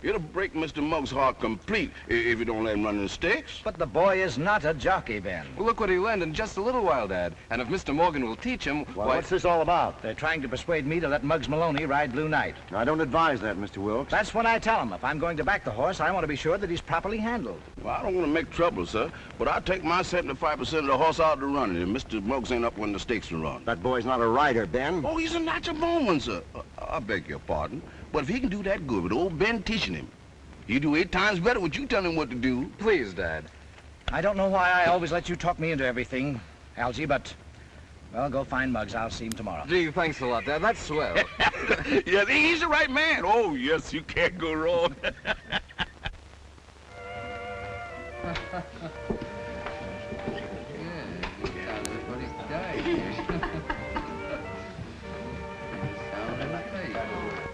J: It'll break Mr. Muggs' heart complete if you don't let him run in the stakes.
B: But the boy is not a jockey, Ben.
H: Well, look what he learned in just a little while, Dad. And if Mr. Morgan will teach him,
N: Well, what's this all about?
B: They're trying to persuade me to let Muggs Maloney ride Blue Knight.
N: I don't advise that, Mr. Wilkes.
B: That's what I tell him. If I'm going to back the horse, I want to be sure that he's properly handled.
J: Well, I don't want to make trouble, sir, but I take my 75% of the horse out to run it, and Mr. Muggs ain't up when the stakes are run.
N: That boy's not a rider, Ben.
J: Oh, he's a natural-born one, sir. I beg your pardon, but if he can do that good with old Ben teaching him, he'll do 8 times better what you tell him what to do.
H: please, Dad.
B: I don't know why I always let you talk me into everything, Algie, but, well, go find Muggs. I'll see him tomorrow.
H: Gee, thanks a lot, Dad. That's swell.
J: Yes, he's the right man. Oh, yes, you can't go wrong.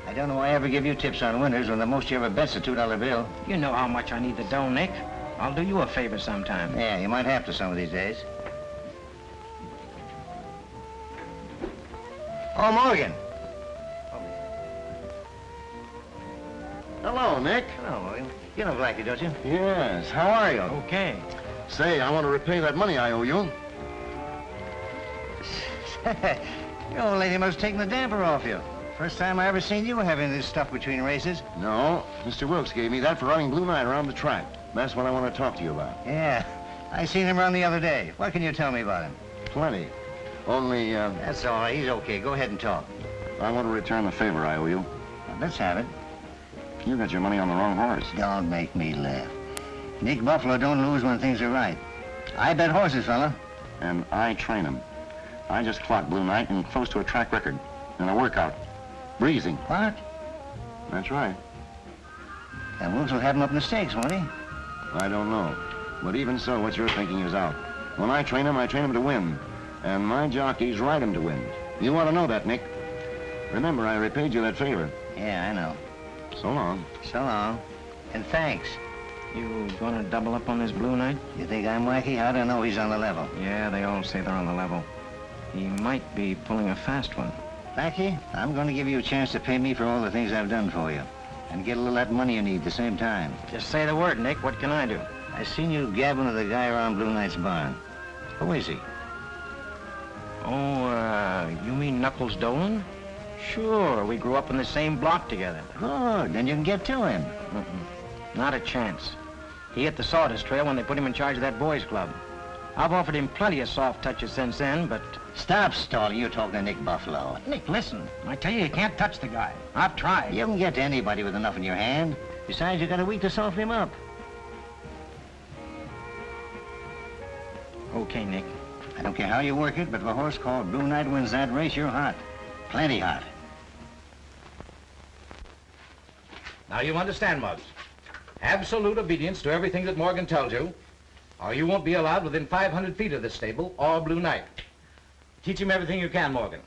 M: I don't know why I ever give you tips on winners when the most you ever bet's a $2 bill.
F: You know how much I need the dough, Nick. I'll do you a favor sometime.
M: Yeah, you might have to some of these days. Oh, Morgan.
N: Hello, Nick.
M: Hello, Morgan. You know Blackie, don't you?
N: Yes, how are you?
M: Okay.
N: Say, I want to repay that money I owe you.
M: Your old lady must have taken the damper off you. First time I ever seen you having this stuff between races.
N: No, Mr. Wilkes gave me that for running Blue Knight around the track. That's what I want to talk to you about.
M: Yeah, I seen him run the other day. What can you tell me about him?
N: Plenty. Only,
M: That's all right. He's okay. Go ahead and talk.
N: I want to return the favor I owe you.
M: Let's have it.
N: You got your money on the wrong horse.
M: Don't make me laugh. Nick Buffalo don't lose when things are right. I bet horses, fella.
N: And I train him. I just clocked Blue Knight and close to a track record in a workout. Breezing.
M: What?
N: That's right.
M: And Wilkes will have him up in the stakes, won't he?
N: I don't know. But even so, what you're thinking is out. When I train him to win. And my jockeys ride him to win. You ought to know that, Nick. Remember, I repaid you that favor.
M: Yeah, I know.
N: So long.
M: So long. And thanks.
F: You gonna double up on this Blue Knight?
M: You think I'm wacky? I don't know. He's on the level.
F: Yeah, they all say they're on the level. He might be pulling a fast one.
M: Blackie, I'm going to give you a chance to pay me for all the things I've done for you. And get a little of that money you need at the same time.
F: Just say the word, Nick. What can I do?
M: I seen you gabbing with the guy around Blue Knight's barn. Who is he?
F: Oh, you mean Knuckles Dolan? Sure, we grew up in the same block together.
M: Good, then you can get to him.
F: Not a chance. He hit the sawdust trail when they put him in charge of that boys' club. I've offered him plenty of soft touches since then, but...
M: Stop stalling. You're talking to Nick Buffalo.
F: Nick, listen. I tell you can't touch the guy. I've tried.
M: You can get to anybody with enough in your hand. Besides, you got a week to soften him up.
F: Okay, Nick.
M: I don't care how you work it, but if a horse called Blue Knight wins that race, you're hot. Plenty hot.
B: Now you understand, Muggs. Absolute obedience to everything that Morgan tells you, or you won't be allowed within 500 feet of this stable or Blue Knight. Teach him everything you can, Morgan.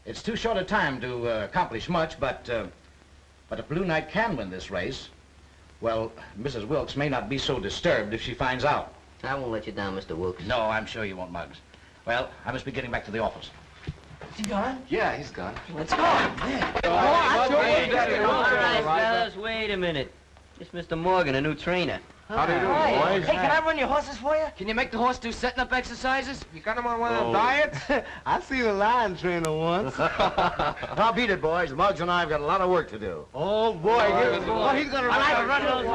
B: It's too short a time to accomplish much, but if Blue Knight can win this race, well, Mrs. Wilkes may not be so disturbed if she finds out.
I: I won't let you down, Mr. Wilkes.
B: No, I'm sure you won't, Muggs. Well, I must be getting back to the office.
F: Is he gone?
H: Yeah, he's gone.
F: Let's go.
D: All right, fellas, wait a minute. It's Mr. Morgan, a new trainer.
N: How do you do, boys?
F: Hey, can I run your horses for you?
E: Can you make the horse do setting up exercises?
A: You got him on one of them diets?
L: I seen a lion trainer once.
N: Now beat it, boys. Muggs and I have got a lot of work to do.
L: Oh, boy. He's gonna
F: run those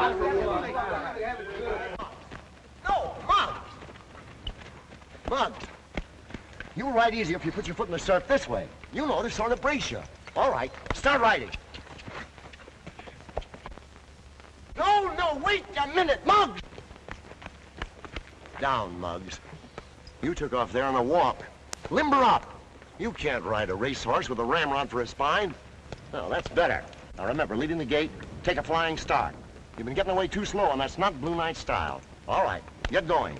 N: No, Muggs! Muggs, you'll ride easier if you put your foot in the stirrup this way. You know to sort of brace you. All right, start riding. No, wait a minute, Muggs! Down, Muggs. You took off there on a walk. Limber up. You can't ride a racehorse with a ramrod for a spine. No, that's better. Now remember, leading the gate, take a flying start. You've been getting away too slow, and that's not Blue Knight style. All right, get going.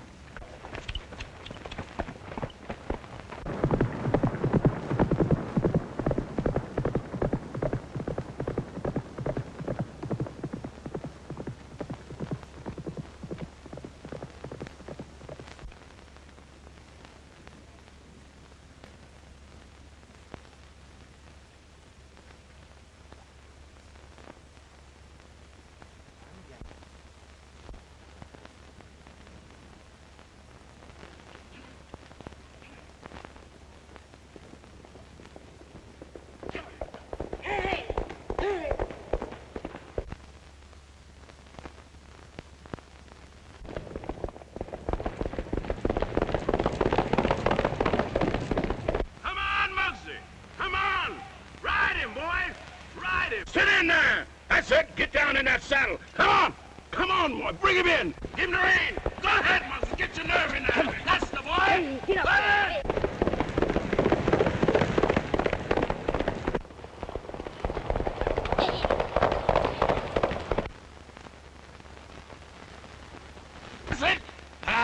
J: Sit in there! That's it! Get down in that saddle! Come on! Come on, boy! Bring him in! Give him the rein! Go ahead, Muggsy! Get your nerve in there! That's the boy! Go ahead!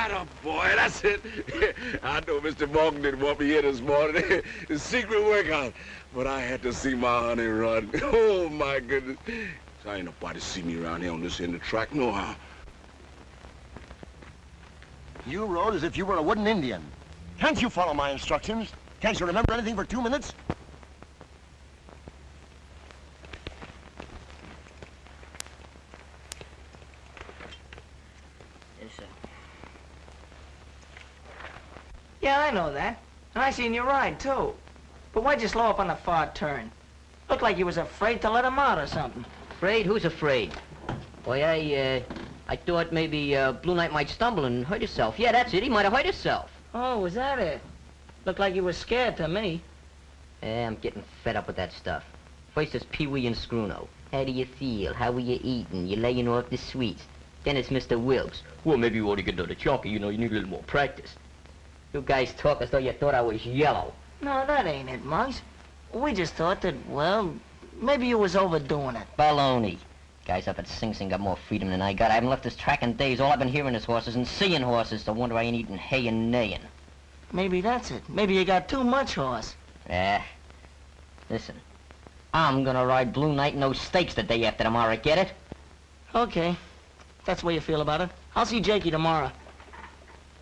J: Atta boy, that's it. I know Mr. Morgan didn't want me here this morning. It's secret workout. But I had to see my honey run. Oh, my goodness. So ain't nobody see me around here on this end of the track, no how.
N: You rode as if you were a wooden Indian. Can't you follow my instructions? Can't you remember anything for 2 minutes?
I: Yes, sir.
F: Yeah, I know that. And I seen you ride, too. But why'd you slow up on the far turn? Looked like you was afraid to let him out or something.
D: Afraid? Who's afraid? Boy, I thought maybe Blue Knight might stumble and hurt himself. Yeah, that's it. He might have hurt himself.
F: Oh, was that it? Looked like you was scared to me.
D: Yeah, I'm getting fed up with that stuff. First it's Pee-wee and Scruno. How do you feel? How are you eating? You laying off the sweets. Then it's Mr. Wilkes. Well, maybe you ought to get another chunky. You know, you need a little more practice. You guys talk as though you thought I was yellow.
F: No, that ain't it, Muggs. We just thought that, well, maybe you was overdoing it.
D: Baloney. Guys up at Sing Sing got more freedom than I got. I haven't left this track in days. All I've been hearing is horses and seeing horses. No wonder I ain't eating hay and neighing.
F: Maybe that's it. Maybe you got too much horse.
D: Listen. I'm gonna ride Blue Knight in those stakes the day after tomorrow, get it?
F: Okay. If that's the way you feel about it. I'll see Jakey tomorrow.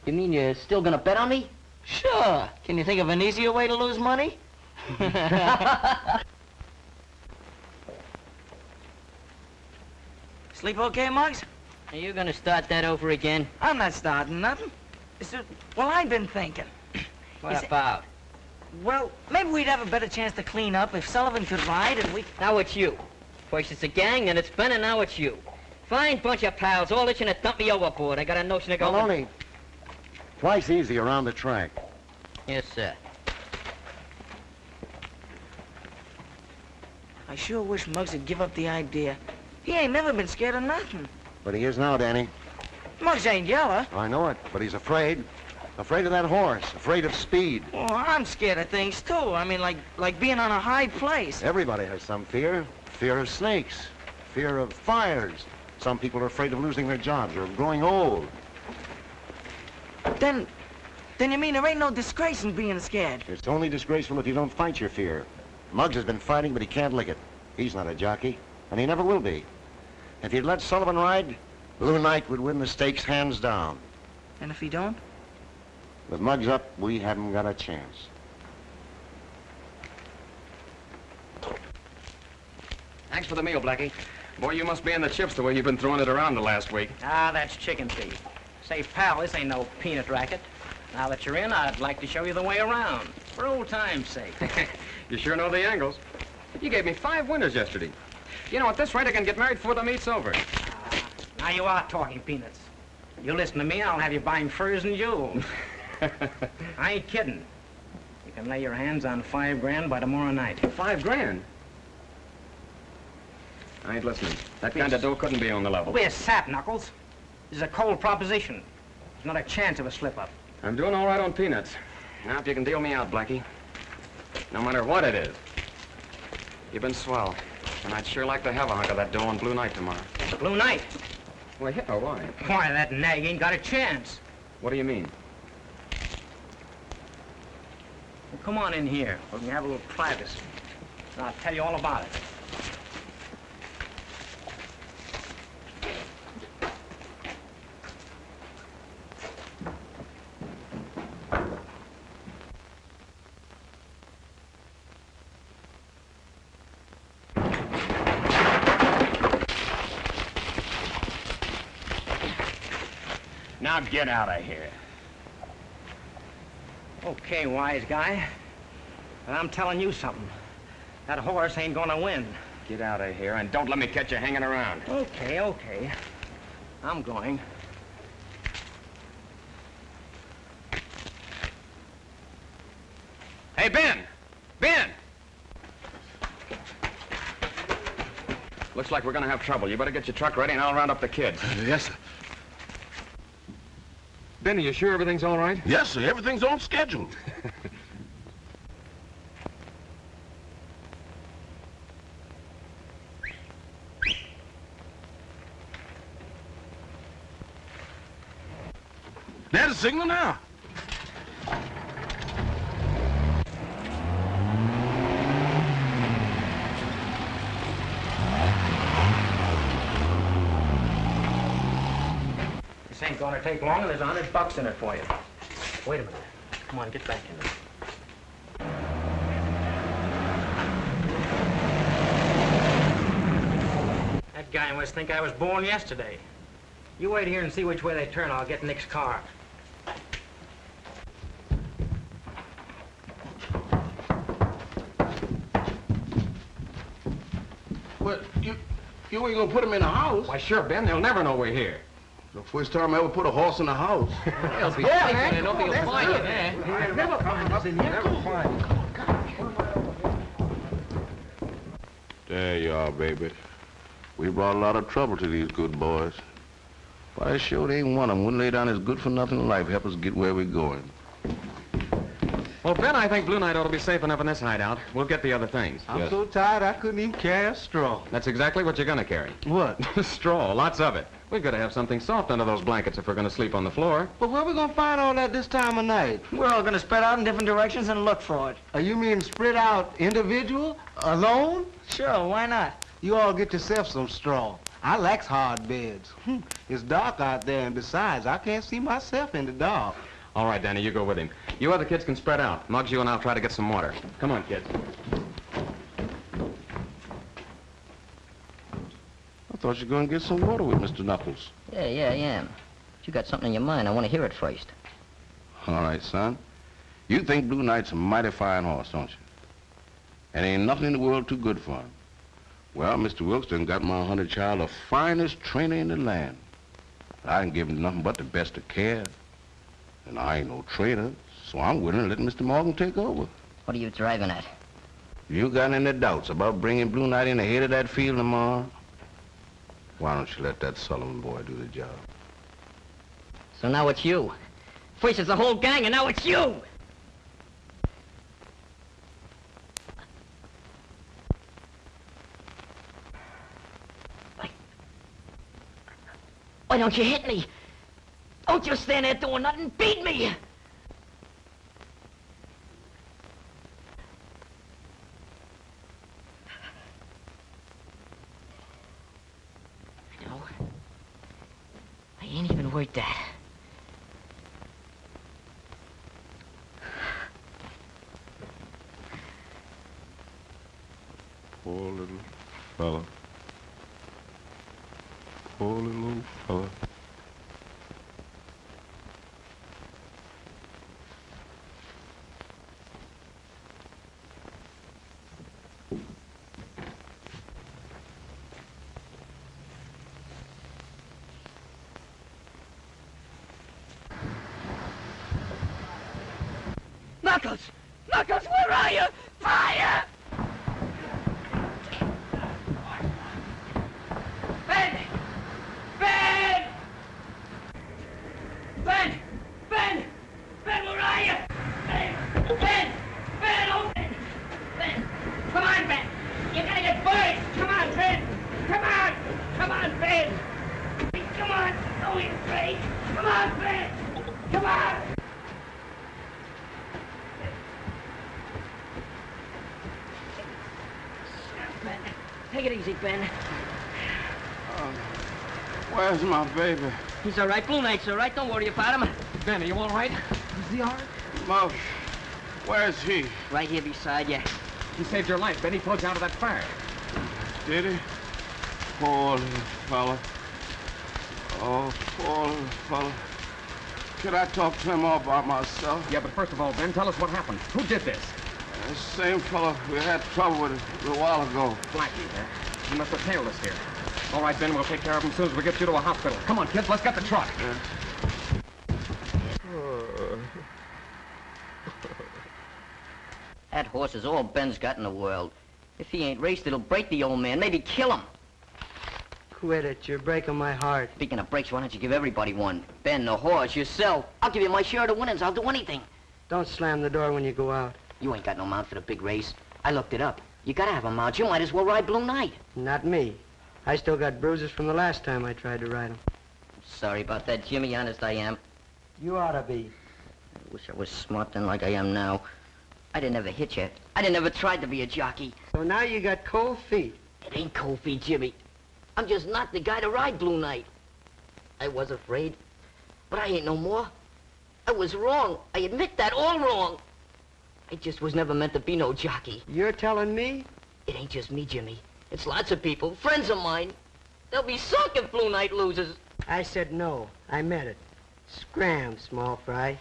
D: You mean you're still gonna bet on me?
F: Sure. Can you think of an easier way to lose money? Sleep okay, Muggs?
D: Are you gonna start that over again?
F: I'm not starting nothing. Well, I've been thinking.
D: What about?
F: Well, maybe we'd have a better chance to clean up if Sullivan could ride and we...
D: Now it's you. First it's a gang, then it's Ben, and now it's you. Fine bunch of pals, all itching to dump me overboard. I got a notion to go...
N: Maloney, twice easy around the track.
D: Yes, sir.
F: I sure wish Muggs would give up the idea. He ain't never been scared of nothing.
N: But he is now, Danny.
F: Muggs ain't yellow.
N: I know it, but he's afraid. Afraid of that horse, afraid of speed.
F: Oh, I'm scared of things, too. I mean, like being on a high place.
N: Everybody has some fear. Fear of snakes, fear of fires. Some people are afraid of losing their jobs or of growing old.
F: Then you mean there ain't no disgrace in being scared?
N: It's only disgraceful if you don't fight your fear. Muggs has been fighting, but he can't lick it. He's not a jockey, and he never will be. If he'd let Sullivan ride, Blue Knight would win the stakes hands down.
F: And if he don't?
N: With Muggs up, we haven't got a chance.
G: Thanks for the meal, Blackie. Boy, you must be in the chips the way you've been throwing it around the last week.
E: Ah, that's chicken feed. Say, pal, this ain't no peanut racket. Now that you're in, I'd like to show you the way around, for old time's sake.
G: You sure know the angles. You gave me 5 winners yesterday. You know, at this rate, I can get married before the meet's over.
E: Now you are talking peanuts. You listen to me, I'll have you buying furs and jewels. I ain't kidding. You can lay your hands on 5 grand by tomorrow night.
G: 5 grand? I ain't listening. That kind of dough couldn't be on the level.
E: We're sap, Knuckles. This is a cold proposition. There's not a chance of a slip-up.
G: I'm doing all right on peanuts. Now, if you can deal me out, Blackie. No matter what it is. You've been swell. And I'd sure like to have a hunk of that dough on Blue Knight tomorrow.
E: Blue Knight?
G: Well, yeah, why?
E: Why, that nag ain't got a chance.
G: What do you mean?
E: Well, come on in here. We can have a little privacy. And I'll tell you all about it. Now get out of here. Okay, wise guy. But I'm telling you something. That horse ain't gonna win.
G: Get out of here and don't let me catch you hanging around.
E: Okay, okay. I'm going.
G: Hey, Ben! Ben! Looks like we're gonna have trouble. You better get your truck ready and I'll round up the kids.
J: Yes, sir.
H: Ben, are you sure everything's all right?
J: Yes, sir. Everything's on schedule. There's a signal now.
E: This ain't gonna take long, and there's $100 in it for you. Wait a minute. Come on, get back in there. That guy must think I was born yesterday. You wait here and see which way they turn. I'll get Nick's car.
J: Well, you ain't gonna put him in a house.
G: Why, sure, Ben. They'll never know we're here.
J: The first time I ever put a horse in a house.
G: They'll be safe. Nobody will find you there.
L: Never find us in here. Never find us.
J: There you are, baby. We brought a lot of trouble to these good boys. But I sure ain't one of them wouldn't lay down his good-for-nothing life help us get where we're going.
G: Well, Ben, I think Blue Knight ought to be safe enough in this hideout. We'll get the other things.
L: I'm so tired I couldn't even carry a straw.
G: That's exactly what you're gonna carry.
L: What?
G: Straw, lots of it. We've got to have something soft under those blankets if we're gonna sleep on the floor.
L: But where we gonna find all that this time of night?
C: We're all gonna spread out in different directions and look for it.
L: You mean spread out individual? Alone?
C: Sure, why not?
L: You all get yourself some straw. I likes hard beds. It's dark out there, and besides, I can't see myself in the dark.
G: All right, Danny, you go with him. You other kids can spread out. Muggs, you and I'll try to get some water. Come on, kids.
J: I thought you were going to get some water with Mr. Knuckles.
I: Yeah, I am. But you got something in your mind. I want to hear it first.
J: All right, son. You think Blue Knight's a mighty fine horse, don't you? And ain't nothing in the world too good for him. Well, Mr. Wilkes done got my 100 child the finest trainer in the land. I ain't give him nothing but the best of care. And I ain't no trainer, so I'm willing to let Mr. Morgan take over.
I: What are you driving at?
J: You got any doubts about bringing Blue Knight in the head of that field tomorrow? Why don't you let that Sullivan boy do the job?
D: So now it's you. First it's the whole gang, and now it's you! Why don't you hit me? Don't you stand there doing nothing. Beat me! No. I ain't even worth that.
J: Poor little fella. Poor little fella.
F: Knuckles! Knuckles, where are you? Fire! Ben! Ben! Ben! Ben! Ben, where are you? Ben! Ben! Ben, open! Ben! Come on, Ben! You're gonna get burned! Come on, Ben! Come on! Come on, Ben! Come on! Don't be afraid! Come on, Ben! Come on! Ben, take it easy, Ben.
J: Where's my baby?
D: He's all right. Blue Knight's all right. Don't worry about him.
G: Ben, are you all right?
L: Is he all right?
J: Mom, where's he?
D: Right here beside you.
G: He saved your life, Ben. He pulled you out of that fire.
J: Did he? Poor little fella. Oh, poor little fella. Could I talk to him all by myself?
G: Yeah, but first of all, Ben, tell us what happened. Who did this?
J: The same fella we had trouble with a little while ago.
G: Blackie. He must have tailed us here. All right, Ben, we'll take care of him as soon as we get you to a hospital. Come on, kids, let's get the truck.
I: That horse is all Ben's got in the world. If he ain't raced, it'll break the old man, maybe kill him.
M: Quit it. You're breaking my heart.
I: Speaking of breaks, why don't you give everybody one? Ben, the horse, yourself. I'll give you my share of the winnings. I'll do anything.
M: Don't slam the door when you go out.
I: You ain't got no mount for the big race. I looked it up. You gotta have a mount. You might as well ride Blue Knight.
M: Not me. I still got bruises from the last time I tried to ride him.
I: Sorry about that, Jimmy. Honest, I am.
M: You ought to be.
I: I wish I was smart then like I am now. I didn't ever hit you. I didn't ever tried to be a jockey.
M: So now you got cold feet.
I: It ain't cold feet, Jimmy. I'm just not the guy to ride Blue Knight. I was afraid, but I ain't no more. I was wrong. I admit that, all wrong. I just was never meant to be no jockey.
M: You're telling me?
I: It ain't just me, Jimmy. It's lots of people, friends of mine. They'll be sunk if Blue Knight loses.
M: I said no. I meant it. Scram, small fry.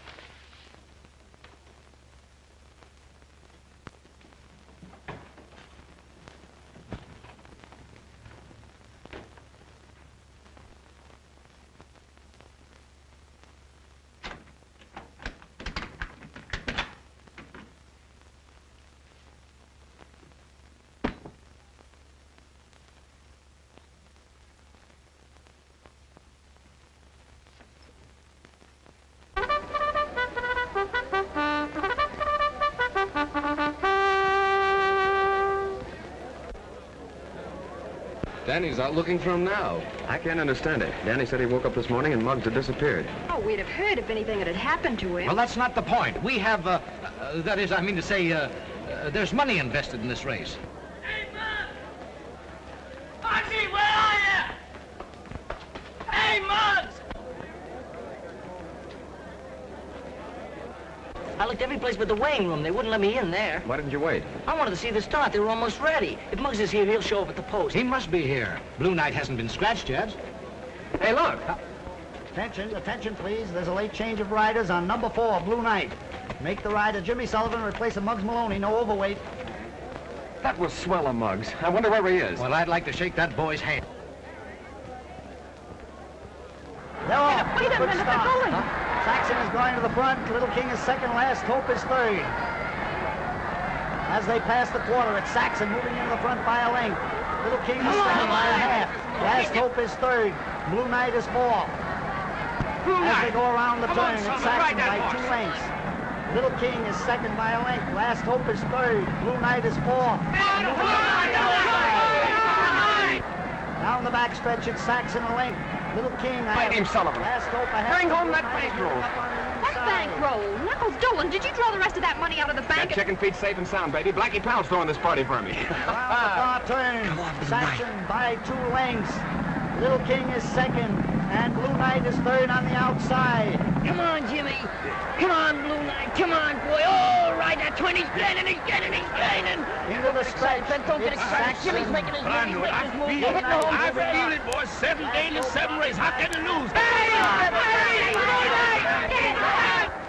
H: Danny's out looking for him now.
G: I can't understand it. Danny said he woke up this morning and Muggs had disappeared.
K: Oh, we'd have heard if anything had happened to him.
B: Well, that's not the point. We have, that is, I mean to say, there's money invested in this race.
F: Hey, Muggs! Muggsy, where are you? Hey, Muggs!
I: I looked every place but the weighing room. They wouldn't let me in there.
G: Why didn't you wait?
I: I wanted to see the start. They were almost ready. If Muggs is here, he'll show up at the post.
B: He must be here. Blue Knight hasn't been scratched yet.
G: Hey, look!
M: Attention, please. There's a late change of riders on number 4, Blue Knight. Make the rider Jimmy Sullivan replace Muggs Maloney, no overweight.
G: That was swell of Muggs. I wonder where he is.
B: Well, I'd like to shake that boy's hand.
M: They're off.
K: Wait a
M: Good
K: minute,
M: start.
K: they're going.
M: Saxon is going to the front. Little King is second. Last Hope is third. As they pass the quarter, it's Saxon moving into the front by a length. Little King is second by a half. Last Hope is third. Blue Knight is fourth. As they go around the turn, it's Saxon by 2 lengths. Little King is second by a length. Last Hope is third. Blue Knight is fourth. Down the backstretch, it's Saxon a length. Little King,
G: Fight him, Sullivan.
M: Last Hope a half.
G: Bring home that bankroll.
K: What bankroll? Knuckles Dolan, did you draw the rest of that money out of the bank?
G: That chicken feet's safe and sound, baby. Blackie Powell's throwing this party for me.
M: Around the far turn, Saxon by 2 lengths. Little King is second, and Blue Knight is third on the outside.
I: Come on, Jimmy. Come on, Blue Knight. Come on, boy. All right, that 20's gaining. He's gaining.
M: Into the stretch,
I: Don't get
M: it's
I: excited.
M: Saxon.
I: Jimmy's making his move. He's making his move. You're hitting the home
F: I
I: run.
F: feel it, boys. 7 games and 7 races. How can you lose?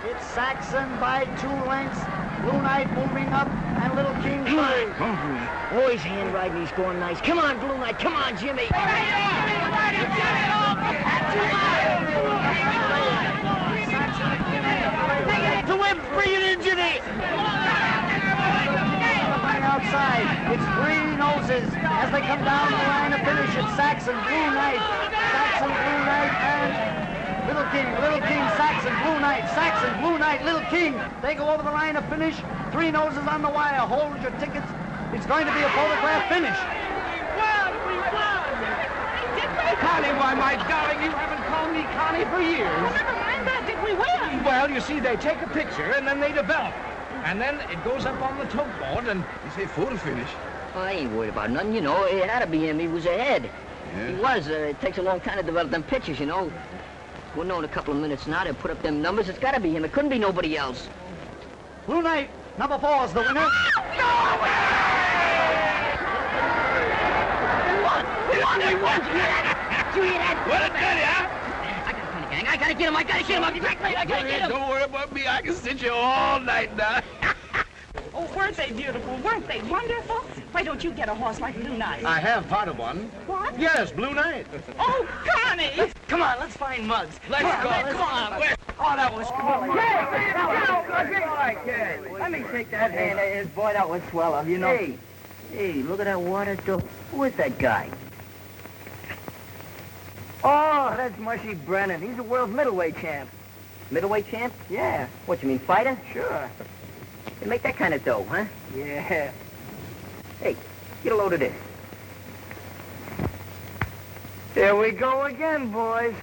M: It's Saxon by 2 lengths. Blue Knight moving up, and Little King third.
I: Boy's hand riding. He's going nice. Come on, Blue Knight. Come on, Jimmy.
F: To win, bring it in, Jimmy.
M: Outside, it's 3 noses as they come down the line of finish. It's Saxon, Blue Knight, and Little King, Saxon, Blue Knight, Little King. They go over the line of finish. 3 noses on the wire. Hold your tickets. It's going to be a photograph finish.
F: Connie, why, my darling, you haven't called me Connie for years.
K: Well, never mind that. Did we win?
F: Well, you see, they take a picture and then they develop. And then it goes up on the tote board and you say photo finish.
I: Well, I ain't worried about nothing, you know. It had to be him. He was ahead.
F: Yeah.
I: He was. It takes a long time to develop them pictures, you know. We'll know in a couple of minutes now. They'll put up them numbers. It's got to be him. It couldn't be nobody else.
M: Blue Knight, number 4 is the winner.
I: We won. Did you hear that? Did you hear that?
F: What a daddy, huh?
I: I got a funny gang. I got to get him. I got to get him.
F: Don't worry about me. I can sit you all night now.
O: Oh, weren't they beautiful? Weren't they wonderful? Why don't you get a horse like Blue Knight?
B: I have part of one.
O: What?
B: Yes, Blue Knight.
O: Oh, Connie!
I: Come on, let's find Muggs.
F: Let's go.
I: Come on.
O: Oh, that was cool.
M: Let me shake that hand of his. Boy, that was swell of you know.
I: Hey, look at that water door. Who is that guy?
M: Oh, that's Mushy Brennan. He's the world's middleweight champ.
I: Middleweight champ?
M: Yeah,
I: What, you mean fighter?
M: sure.
I: They make that kind of dough, huh?
M: Yeah.
I: Hey, get a load of this.
M: Here we go again, boys.